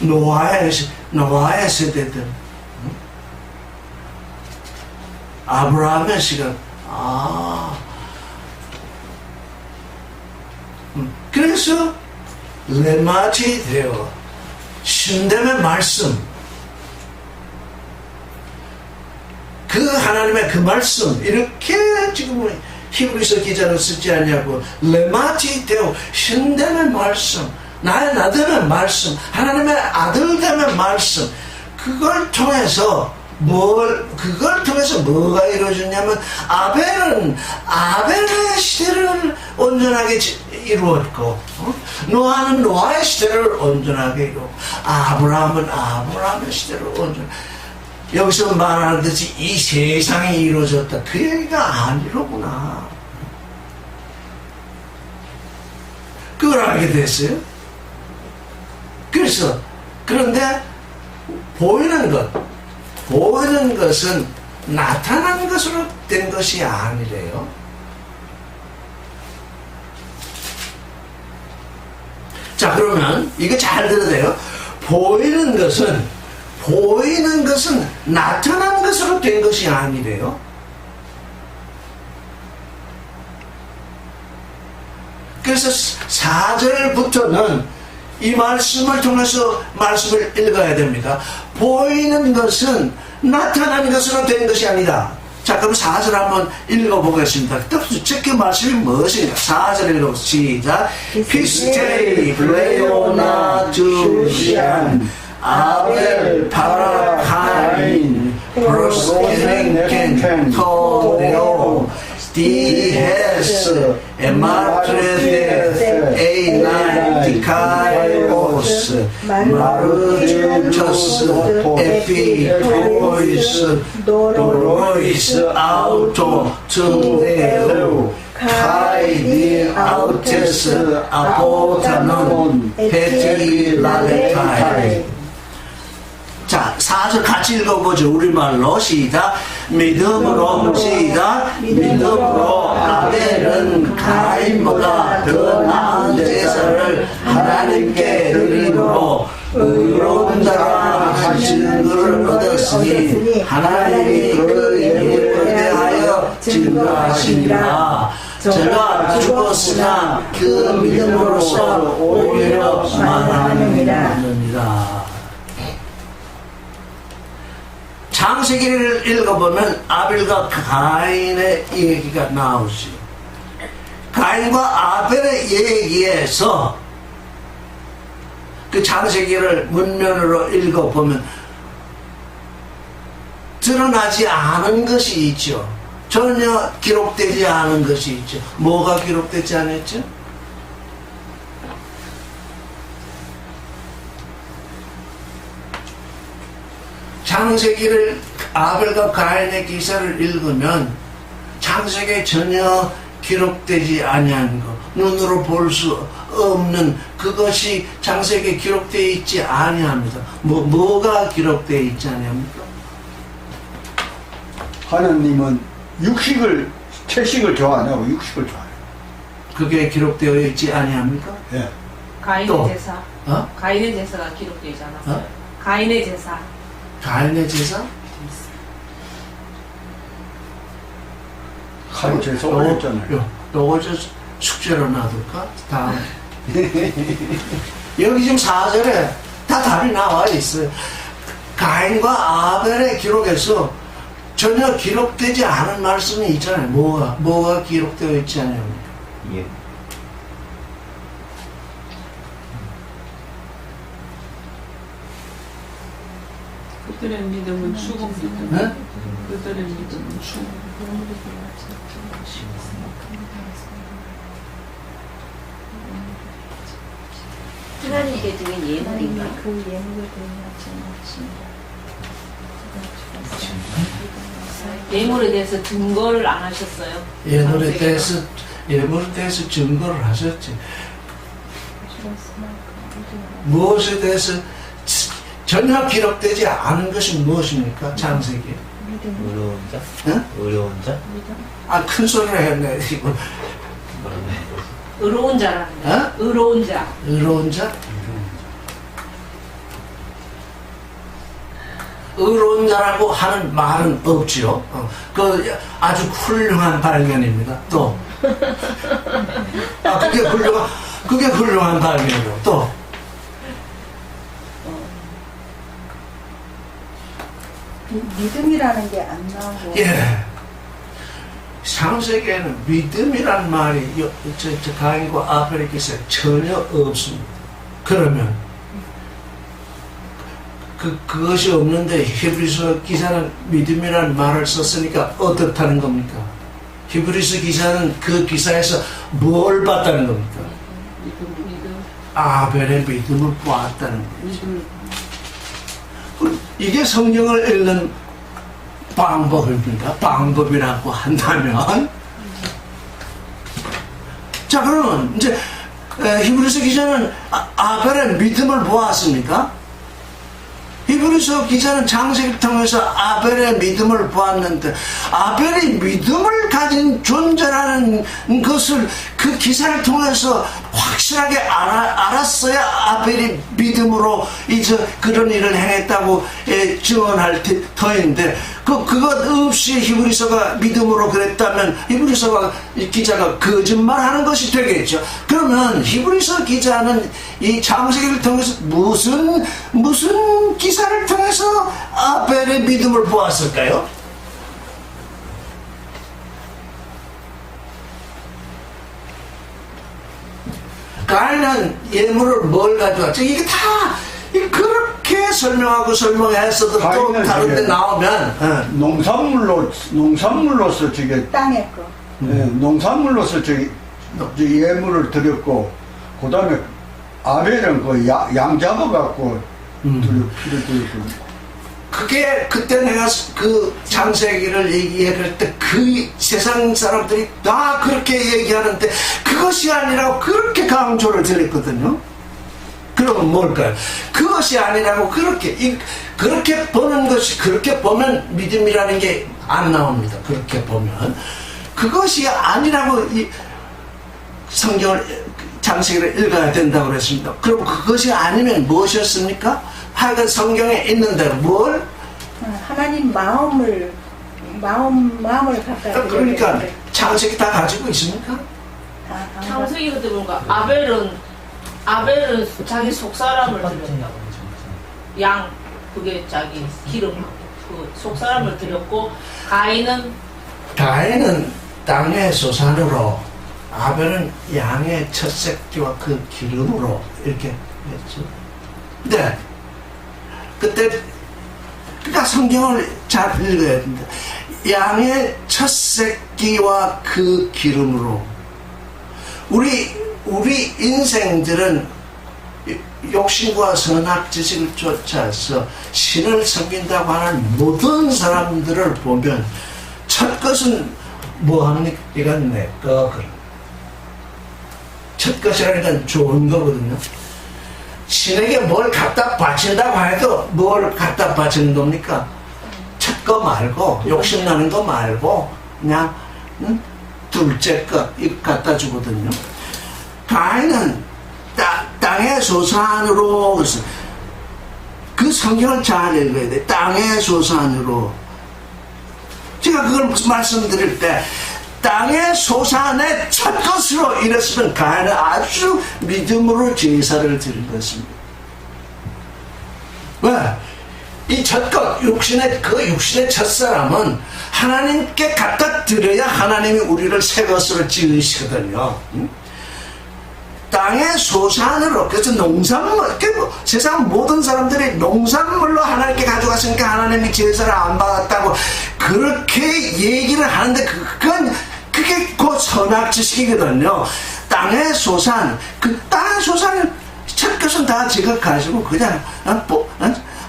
노아의 세대들, 아브라함의 시간. 그래서 레마티 되어 신dem의 말씀, 그 하나님의 그 말씀, 이렇게 지금 히브리서 기자는 쓰지 않냐고. 레마티 되어 신dem의 말씀, 나의 나됨의 말씀, 하나님의 아들됨의 말씀, 그걸 통해서 뭐가 이루어졌냐면 아벨의 시대를 온전하게 이루었고, 노아는 노아의 시대를 온전하게 이루었고, 아브라함은 아브라함의 시대를 온전하게. 여기서 말하는 듯이 이 세상이 이루어졌다, 그 얘기가 아니로구나. 그걸 알게 됐어요. 그래서 그런데 보이는 것은 나타난 것으로 된 것이 아니래요. 자, 그러면 이거 잘 들어야 돼요. 보이는 것은 나타난 것으로 된 것이 아니래요. 그래서 4절부터는 이 말씀을 통해서 말씀을 읽어야 됩니다. 보이는 것은 나타난 것으로 된 것이 아니다. 자, 그럼 4절 한번 읽어보겠습니다. 그 말씀이 무엇인가? 4절 읽어보세요. 시작. 피스테이 블레오나 두시안 아벨 파라카인 프로스케넨켄 토데오 디헤스 에마트레데 에이나티카이오스 마르투처스 에피토이스 도로이스 아우토 투데오 카이니 아우테스 아포타논 페티 라레타이. 자, 4절 같이 읽어보죠. 우리말로 시작. 믿음으로 시작. 믿음으로 아벨은 가인보다 더 나은 제사를 하나님께 드림으로 의로운 자라 하시는 것을 얻었으니 하나님이 그 예물에 대하여 증거하시니라. 저가 죽었으나 그 믿음으로써 오히려 만하느니라. 창세기를 읽어보면 아벨과 가인의 얘기가 나오지. 가인과 아벨의 얘기에서 그 창세기를 문면으로 읽어보면 드러나지 않은 것이 있죠. 전혀 기록되지 않은 것이 있죠. 뭐가 기록되지 않았죠? 창세기를 아벨과 가인의 기사를 읽으면 창세기에 전혀 기록되지 아니한 것, 눈으로 볼 수 없는 그것이 창세기에 기록되어 있지 아니합니다. 뭐가 기록되어 있지 아니합니까? 하나님은 채식을 좋아하고 육식을 좋아해요. 그게 기록되어 있지 아니합니까? 예. 가인의 또? 제사. 어? 가인의 제사가 기록되지 않았어요. 어? 가인의 제사. 가인의 제사? 하루 제사 올렸잖아요. 요거 저 숙제로 놔둘까? 다음. 여기 지금 4절에 다 답이 나와 있어요. 가인과 아벨의 기록에서 전혀 기록되지 않은 말씀이 있잖아요. 뭐가 기록되어 있지 않냐면. 예. 그들의 믿음은 죽음 믿음. 네? 그들의 믿음은 죽음. 하나님께 드린 예물인가? 그 예물을 예물에 대해서 증거를 안 하셨어요. 예물에 대해서 증거를 하셨지. 무엇에 대해서 전혀 기록되지 않은 것이 무엇입니까? 창세기. 의로운 자? 응? 의로운 자? 큰 소리를 했네. 이거. 의로운 자라는 거예요. 어? 의로운 자. 의로운 자? 의로운 자라고 하는 말은 없지요. 그 아주 훌륭한 발견입니다. 또. 그게 훌륭한 발견이고 또. 믿음이라는 게 안 나오고 예. 창세기에는 믿음이란 말이 저 가인과 아벨의 기사에 전혀 없습니다. 그러면 그것이 없는데 히브리서 기사는 믿음이라는 말을 썼으니까 어떻다는 겁니까? 히브리서 기사는 그 기사에서 뭘 봤다는 겁니까? 믿음. 아벨의 믿음을 보았다는 거죠. 이게 성경을 읽는 방법입니다. 방법이라고 한다면. 자, 그러면 이제 히브리서 기자는 아벨의 믿음을 보았습니까? 히브리서 기자는 창세기를 통해서 아벨의 믿음을 보았는데 아벨이 믿음을 가진 존재라는 것을 그 기사를 통해서 확실하게 알았어야 아벨이 믿음으로 이제 그런 일을 행했다고 증언할 터인데 그것 없이 히브리서가 믿음으로 그랬다면 히브리서가 기자가 거짓말하는 것이 되겠죠. 그러면 히브리서 기자는 이 창세기를 통해서 무슨 기사를 통해서 아벨의 믿음을 보았을까요? 가인은 예물을 뭘 가져왔죠? 이게 다 그렇게 설명해서도 또 다른 데 나오면 농산물로서 저게 땅의 거. 농산물로서 저기 예물을 드렸고 그 다음에 아벨은 그 양 잡아갖고 피를 드렸고 그게 그때 내가 그 창세기를 얘기할 때 그 세상 사람들이 다 그렇게 얘기하는데 그것이 아니라고 그렇게 강조를 드렸거든요. 그러면 뭘까요? 그것이 아니라고 그렇게 보는 것이, 그렇게 보면 믿음이라는 게 안 나옵니다. 그렇게 보면 그것이 아니라고 이 성경을, 창세기를 읽어야 된다고 그랬습니다. 그럼 그것이 아니면 무엇이었습니까? 하여간 성경에 있는 대로 뭘? 하나님 마음을 가까이. 그러니까 창세기 다 가지고 있습니까? 창세기 그때 보니까 아벨은 자기 속 사람을 드렸다. 양 그게 자기 기름 그 속 사람을 드렸고 가인은 땅의 소산으로, 아벨은 양의 첫 새끼와 그 기름으로 이렇게 했죠. 근데 그때 그러니까 성경을 잘 읽어야 됩니다. 양의 첫 새끼와 그 기름으로. 우리 인생들은 욕심과 선악 지식을 쫓아서 신을 섬긴다고 하는 모든 사람들을 보면 첫 것은 뭐합니까? 이건 내 거. 첫 것이라는 건 좋은 거거든요. 신에게 뭘 갖다 바친다고 해도 뭘 갖다 바치는 겁니까? 첫 거 말고, 욕심나는 거 말고, 그냥, 둘째 거, 이거 갖다 주거든요. 가인은 땅의 소산으로, 그래서 그 성경을 잘 읽어야 돼. 땅의 소산으로. 제가 그걸 말씀드릴 때, 땅의 소산의 첫 것으로 이랬으면 가인은 아주 믿음으로 제사를 드린 것입니다. 왜? 이 첫 것, 육신의 첫사람은 하나님께 갖다 드려야 하나님이 우리를 새 것으로 지으시거든요. 땅의 소산으로, 그래서 농산물, 세상 모든 사람들이 농산물로 하나님께 가져갔으니까 하나님이 제사를 안 받았다고 그렇게 얘기를 하는데 그게 곧 선악 지식이거든요. 땅의 소산, 그 땅의 소산을 첫 것은 다 제가 가지고 그냥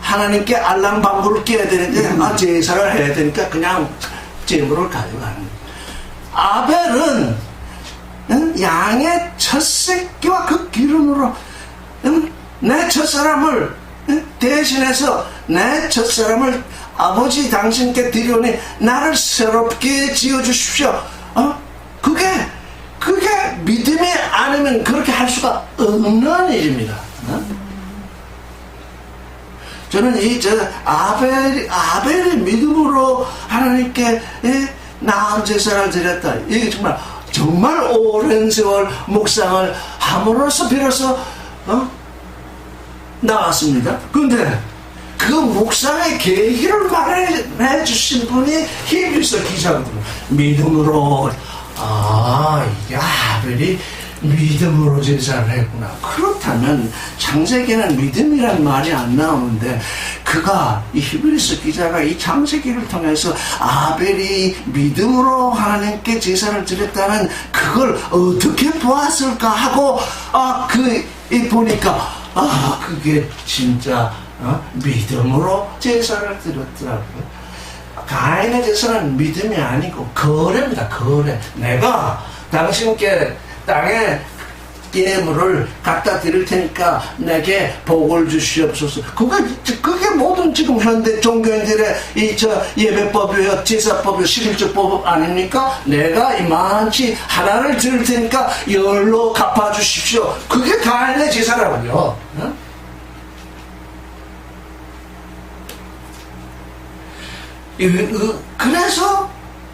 하나님께 알랑방구를 끼워야 되는데 제사를 해야 되니까 그냥 재물을 가져가는 거예요. 아벨은 양의 첫 새끼와 그 기름으로 내 첫사람을 대신해서 내 첫사람을 아버지 당신께 드리오니 나를 새롭게 지어주십시오. 그게 믿음이 아니면 그렇게 할 수가 없는 일입니다. 저는 아벨이 믿음으로 하나님께 나은 제사를 드렸다. 이게 정말 오랜 세월 묵상을 함으로써 비로소 나왔습니다. 그런데 그 묵상의 계기를 말해 주신 분이 히브리서 기자거든요. 믿음으로, 이게 아벨이 믿음으로 제사를 했구나. 그렇다면 창세기는 믿음이란 말이 안 나오는데 이 히브리서 기자가 이 창세기를 통해서 아벨이 믿음으로 하나님께 제사를 드렸다는 그걸 어떻게 보았을까 하고 보니까 그게 진짜 믿음으로 제사를 드렸더라고요. 가인의 제사는 믿음이 아니고 거래입니다. 거래. 내가 당신께 땅에 예물을 갖다 드릴 테니까 내게 복을 주시옵소서. 그게 모든 지금 현대 종교인들의 예배법이요, 제사법이요, 11조법 아닙니까? 내가 이만치 하나를 드릴 테니까 열로 갚아주십시오. 그게 가인의 제사라고요.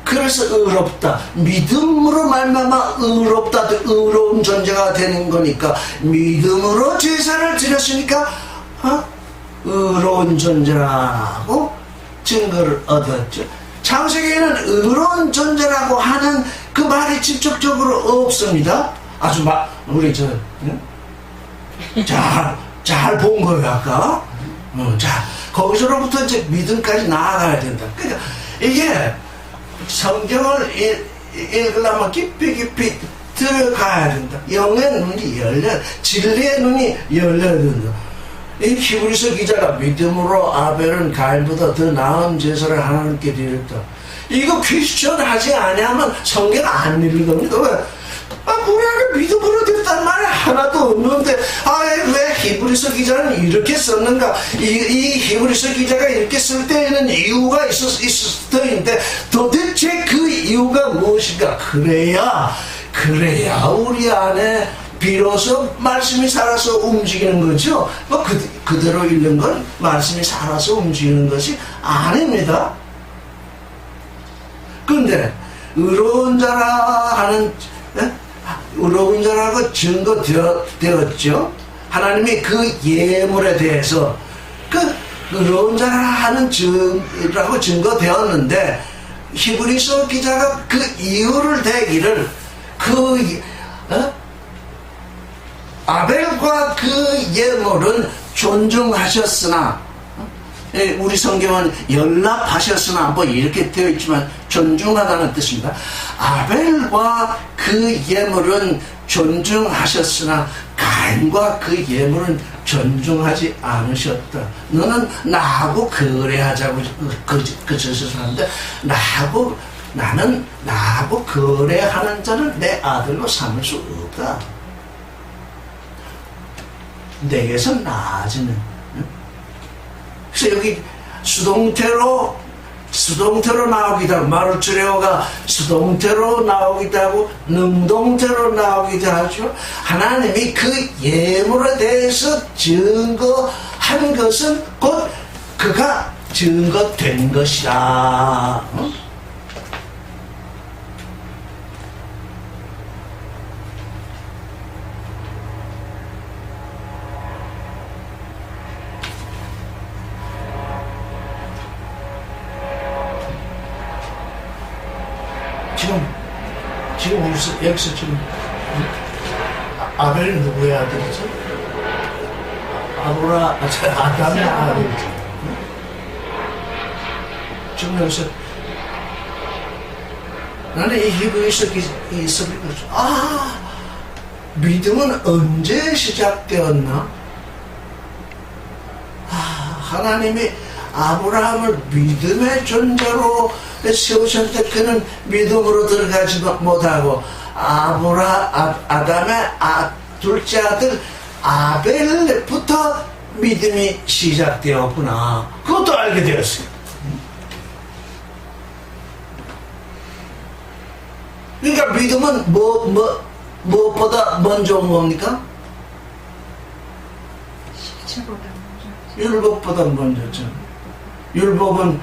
그래서 의롭다. 믿음으로 말미암아 의롭다. 의로운 존재가 되는 거니까 믿음으로 제사를 드렸으니까 의로운 존재라고 증거를 얻었죠. 창세기에는 의로운 존재라고 하는 그 말이 직접적으로 없습니다. 아주 우리 잘 본 거예요 아까. 거기서로부터 이제 믿음까지 나아가야 된다. 그러니까 이게 성경을 읽으려면 깊이 들어가야 된다. 영의 눈이 진리의 눈이 열려야 된다. 이 히브리서 기자가 믿음으로 아벨은 가인보다 더 나은 제사를 하나님께 드렸다. 이거 퀘스천 하지 않으면 성경 안 읽는 겁니다. 왜? 우리가 믿음으로 드렸단 말이 하나도 없는데 왜 히브리서 기자는 이렇게 썼는가? 이 히브리서 기자가 이렇게 쓸 때에는 이유가 있을 터인데 도대체 그 이유가 무엇인가? 그래야 우리 안에 비로소 말씀이 살아서 움직이는 거죠. 그대로 읽는 건 말씀이 살아서 움직이는 것이 아닙니다. 근데 의로운 자라고 증거되었죠. 하나님이 그 예물에 대해서 그 의로운 자라는 증라고 증거되었는데 히브리서 기자가 그 이유를 대기를 아벨과 그 예물은 존중하셨으나 우리 성경은 연락하셨으나 뭐 이렇게 되어 있지만 존중하다는 뜻입니다. 아벨과 그 예물은 존중하셨으나 가인과 그 예물은 존중하지 않으셨다. 너는 나하고 거래하자고 그 짓을 하는데 나는 나하고 거래하는 자를 내 아들로 삼을 수 없다. 내게서 나아지는. 그래서 여기 수동태로 나오기도 하고 마르츠레오가 수동태로 나오기도 하고 능동태로 나오기도 하죠. 하나님이 그 예물에 대해서 증거한 것은 곧 그가 증거된 것이다. 지금 여기서 지금 아벨은 누구의 아들이죠? 아담의 아들. 지금 여기서 나는 이 히브리서 믿음은 언제 시작되었나? 하나님이 아브라함을 믿음의 존재로 세우실 때 그는 믿음으로 들어가지 못하고 아담의 둘째 아들 아벨부터 믿음이 시작되었구나. 그것도 알게 되었어요. 그러니까 믿음은 무엇보다 먼저 온 겁니까? 실체보다 율법보다 먼저죠. 율법은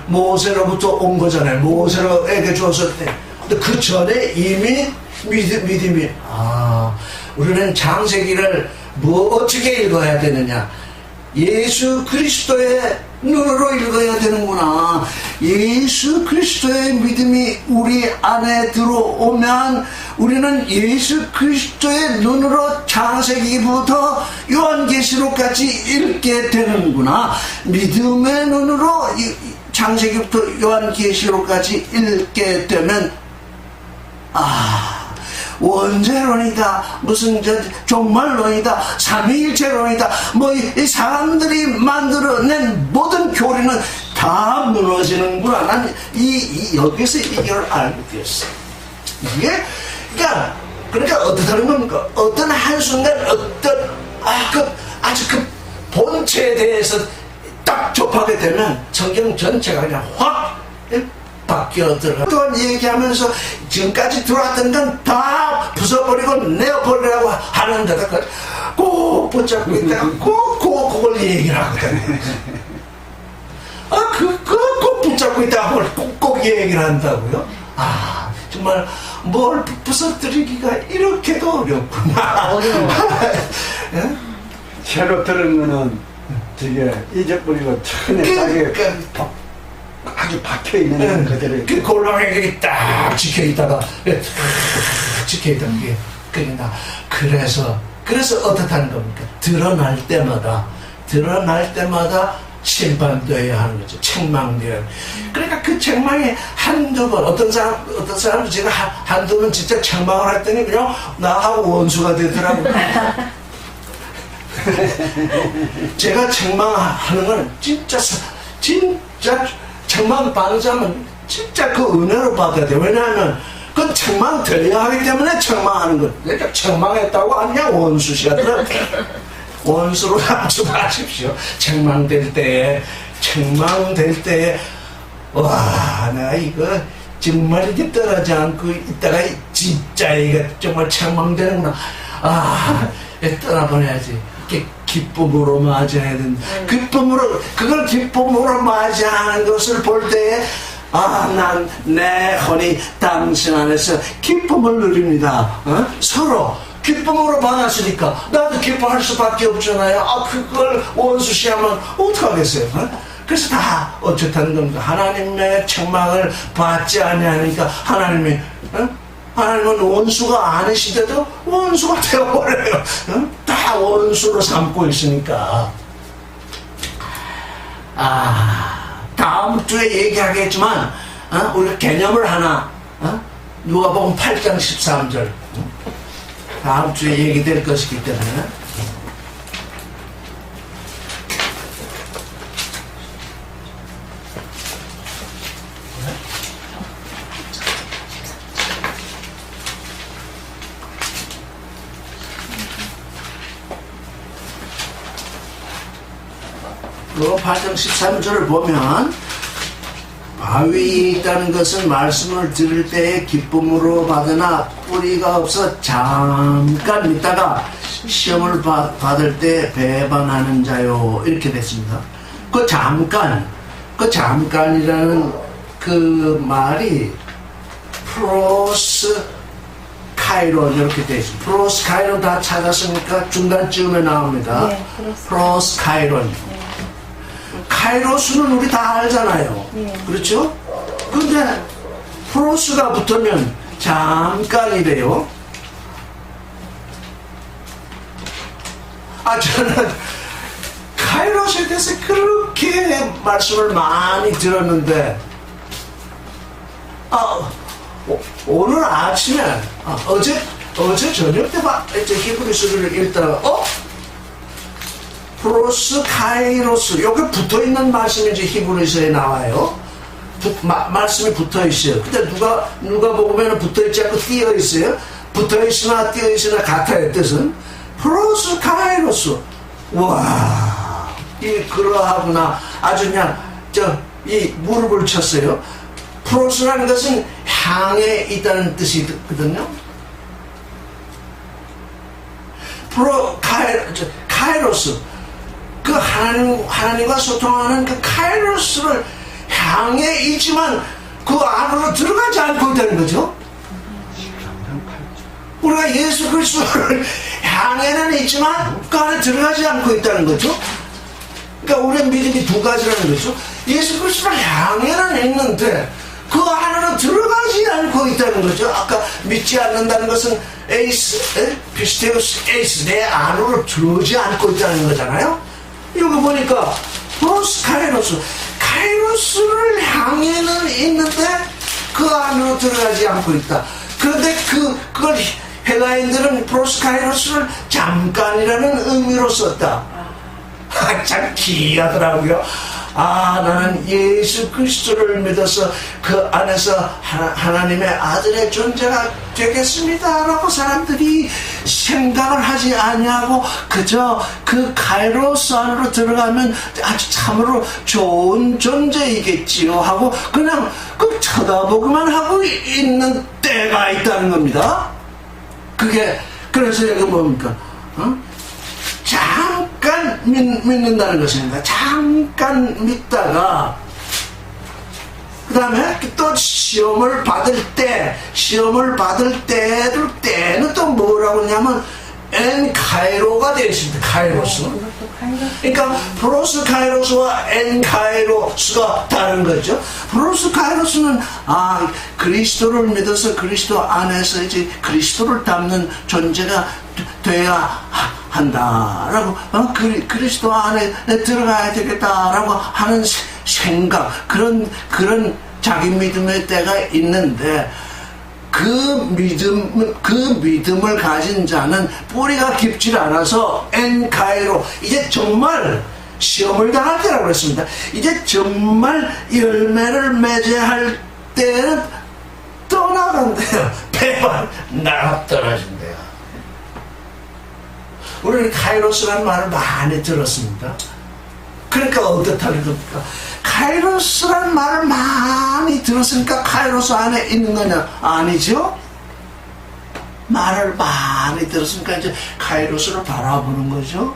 모세로부터 온 거잖아요. 모세로에게 줬을 때. 근데 그 전에 이미 믿음이 우리는 창세기를 어떻게 읽어야 되느냐? 예수 그리스도의 눈으로 읽어야 되는구나. 예수 그리스도의 믿음이 우리 안에 들어오면 우리는 예수 그리스도의 눈으로 창세기부터 요한계시록까지 읽게 되는구나. 믿음의 눈으로 창세기부터 요한계시록까지 읽게 되면 원죄론이다, 무슨 종말론이다, 삼위일체론이다, 이 사람들이 만들어낸 모든 교리는 다 무너지는구나. 난 여기서 이걸 알게 되었어. 이게 그러니까 어떻다는 겁니까? 어떤 한순간 아주 그 본체에 대해서 딱 접하게 되면 성경 전체가 그냥 확 바뀌어 들어가. 또한 얘기하면서 지금까지 들어왔던 건 다 부숴버리고 내어버리라고 하는데다 꼭 붙잡고 있다가 그걸 얘기를 하거든요. 꼭 붙잡고 있다가 그걸 꼭 얘기를 한다고요? 정말 뭘 부숴뜨리기가 이렇게도 어렵구나. 어려워. 예? 새로 들은 거는 되게 잊어버리고 천에 싸게 아주 박혀있는 그대로 그 골방에 딱 지켜있다가 지켜있던 게 그래서 어떻다는 겁니까? 드러날 때마다 심판되어야 하는 거죠. 책망되어야. 그러니까 그 책망이 한두 번 어떤 사람은 제가 한두 번 진짜 책망을 했더니 그냥 나하고 원수가 되더라고요. 제가 책망하는 건 진짜 책망 받는 사람은 진짜 그 은혜로 받아야 돼요. 왜냐하면 그 책망 들려야 하기 때문에 책망하는 거. 그러니까 책망했다고 하냐 원수시가 들어. 원수로 삼지 마십시오. 책망될 때에 와, 나 이거 정말 이게 떠나지 않고 있다가 진짜 이거 정말 책망되는구나. 떠나보내야지. 이렇게 기쁨으로 맞이해야 된다. 그걸 기쁨으로 맞이하는 것을 볼 때에 난 내 혼이 당신 안에서 기쁨을 누립니다. 서로 기쁨으로 받았으니까 나도 기뻐할 수밖에 없잖아요. 그걸 원수시하면 어떡하겠어요? 그래서 다 어쨌든 겁니다. 하나님의 책망을 받지 아니하니까 하나님은 원수가 아니시대도 원수가 되어버려요. 다 원수로 삼고 있으니까. 다음 주에 얘기하겠지만 우리가 개념을 하나 누가복음 8장 13절 다음 주에 얘기될 것이기 때문에 그 8장 13절을 보면 바위에 있다는 것은 말씀을 들을 때에 기쁨으로 받으나 뿌리가 없어 잠깐 있다가 시험을 받을 때 배반하는 자요 이렇게 됐습니다. 그 잠깐이라는 그 말이 프로스 카이론 이렇게 되어 있습니다. 프로스 카이론 다 찾았으니까 중간쯤에 나옵니다. 네, 그렇습니다. 프로스 카이론. 카이로스는 우리 다 알잖아요. 그렇죠? 근데 프로스가 붙으면 잠깐이래요. 저는 카이로스에 대해서 그렇게 말씀을 많이 들었는데 오늘 아침에 어제 저녁 때 히브리서를 읽다가 프로스 카이로스 여기 붙어있는 말씀이 이제 히브리서에 나와요. 말씀이 붙어있어요. 근데 누가 보면 붙어있지 않고 띄어있어요. 붙어있으나 띄어있으나 같아요. 뜻은 프로스 카이로스. 와, 그러하구나. 아주 그냥 이 무릎을 쳤어요. 프로스라는 것은 향해 있다는 뜻이거든요. 카이로스 그 하나님과 소통하는 그 카이로스를 향해 있지만 그 안으로 들어가지 않고 있다는 거죠. 우리가 예수 그리스도를 향해는 있지만 그 안에 들어가지 않고 있다는 거죠. 그러니까 우리의 믿음이 두 가지라는 거죠. 예수 그리스도를 향해는 있는데 그 안으로 들어가지 않고 있다는 거죠. 아까 믿지 않는다는 것은 피스테우스 에이스 내 안으로 들어오지 않고 있다는 거잖아요. 여기 보니까 프로스 카이로스를 향해는 있는데 그 안으로 들어가지 않고 있다. 그런데 그걸 헬라인들은 프로스 카이로스를 잠깐이라는 의미로 썼다. 참 기이하더라고요. 나는 예수 그리스도를 믿어서 그 안에서 하나님의 아들의 존재가 되겠습니다 라고 사람들이 생각을 하지 아니하고 그저 그 카이로스 안으로 들어가면 아주 참으로 좋은 존재이겠지요 하고 그냥 쳐다보기만 하고 있는 때가 있다는 겁니다. 그래서 여기 뭡니까? 잠깐 믿는다는 것입니다. 잠깐 믿다가 그 다음에 또 시험을 받을 때는 또 뭐라고 하냐면 엔카이로가 되어 있습니다. 카이로스. 그러니까 프로스 카이로스와 엔카이로스가 다른 거죠. 프로스 카이로스는 그리스도를 믿어서 그리스도 안에서 이제 그리스도를 담는 존재가 돼야 한다라고 그리스도 안에 들어가야 되겠다라고 하는 생각 그런 자기 믿음의 때가 있는데 그 믿음을 가진 자는 뿌리가 깊지 않아서 엔카이로 이제 정말 시험을 당할 때라고 그랬습니다. 이제 정말 열매를 맺어야 할 때는 떠나간대요. 배반 나가 떨어진대요. 우리는 카이로스라는 말을 많이 들었습니다. 그러니까 어떻다는 겁니까? 카이로스라는 말을 많이 들었으니까 카이로스 안에 있는 거냐? 아니죠? 말을 많이 들었으니까 이제 카이로스를 바라보는 거죠.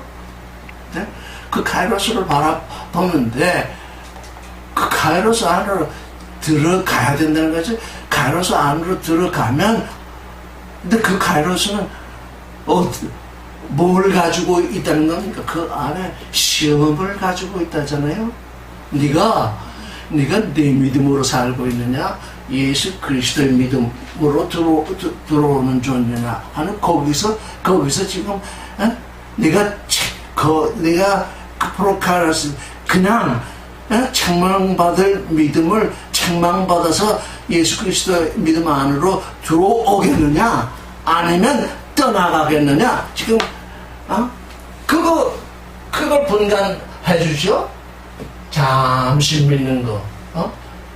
네? 그 카이로스를 바라보는데 그 카이로스 안으로 들어가야 된다는 거죠. 카이로스 안으로 들어가면 근데 그 카이로스는 뭘 가지고 있다는 겁니까? 그 안에 시험을 가지고 있다잖아요. 네가 네 믿음으로 살고 있느냐, 예수 그리스도의 믿음으로 들어오는 존재냐 하는 거기서 지금 네가 프로카라스 그냥 책망받을 믿음을 책망받아서 예수 그리스도의 믿음 안으로 들어오겠느냐, 아니면 떠나가겠느냐, 지금 그걸 분간해 주죠. 잠시 믿는 거,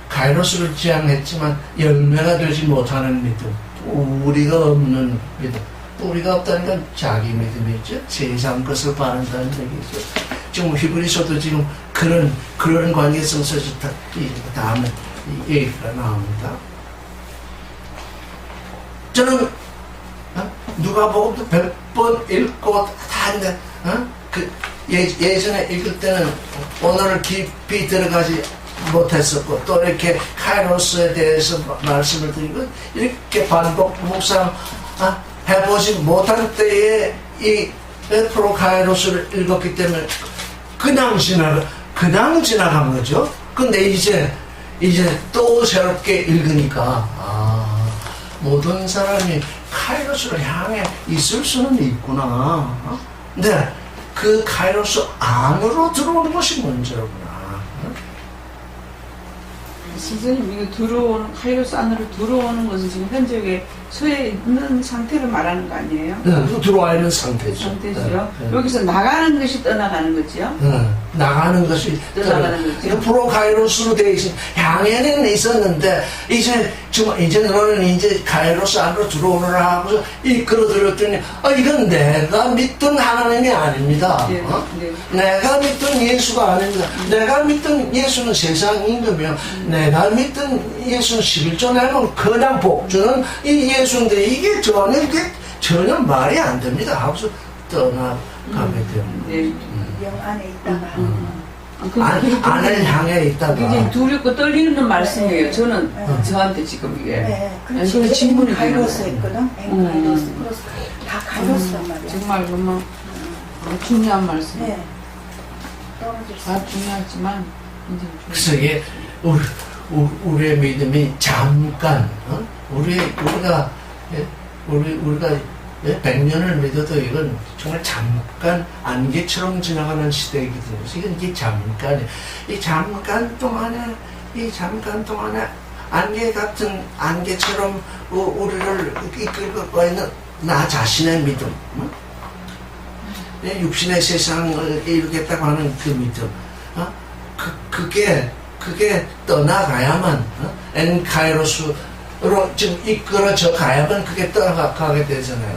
가이로스를 지향했지만 열매가 되지 못하는 믿음, 뿌리가 없는 믿음. 뿌리가 없다는 건 자기 믿음이죠. 세상 것을 바란다는 얘기죠. 지금 히브리서도 지금 그런 관계성서 다음에 얘기가 나옵니다. 저는 누가복음도 100번 읽고 다 했는데 예전에 읽을 때는 오늘 깊이 들어가지 못했었고 또 이렇게 카이로스에 대해서 말씀을 드리고 이렇게 반복 묵상 해보지 못할 때에 이 프로카이로스를 읽었기 때문에 그냥 지나간 거죠. 근데 이제 또 새롭게 읽으니까 모든 사람이 카이로스를 향해 있을 수는 있구나. 근데 그 카이로스 안으로 들어오는 것이 문제로구나. 선생님, 이거 카이로스 안으로 들어오는 것은 지금 현재 소에 있는 상태를 말하는 거 아니에요? 네, 들어와 있는 상태죠. 상태죠. 네. 여기서 나가는 것이 떠나가는 거죠? 네, 나가는 것이 떠나가는 거죠. 프로카이로스로 되어 있으니 향해는 있었는데 이제 너는 이제 카이로스 안으로 들어오느라 하고서 이끌어들었더니 이건 내가 믿던 하나님이 아닙니다. 네, 네. 내가 믿던 예수가 아닙니다. 내가 믿던 예수는 세상 임금이요. 내가 믿던 예수는 11조 내면 그냥 복주는 이 예수인데 이게 전혀 말이 안 됩니다. 하고서 떠나가게 됩니다. 네. 영 안에 있다가 안을 향해 있다가 굉장히 두렵고 떨리는 말씀이에요. 저는 저한테 지금 이게. 네, 아니, 저는 질문이 가이로스 되는 했거든. 가이로스, 크로스 다 가이로스란 말이야. 정말 너무 중요한 말씀. 네. 떨어질 수 다 중요하지만 굉장히 그래서 이게 우리의 믿음이 잠깐 우리가 100년을 믿어도 이건 정말 잠깐 안개처럼 지나가는 시대이거든요. 이게 잠깐이에요. 이 잠깐 동안에 안개 같은 안개처럼 우리를 이끌고 있는 나 자신의 믿음, 육신의 세상을 이루겠다고 하는 그 믿음, 그게 떠나가야만 엔카이로스로 지금 이끌어져 가야만 그게 떠나가게 되잖아요.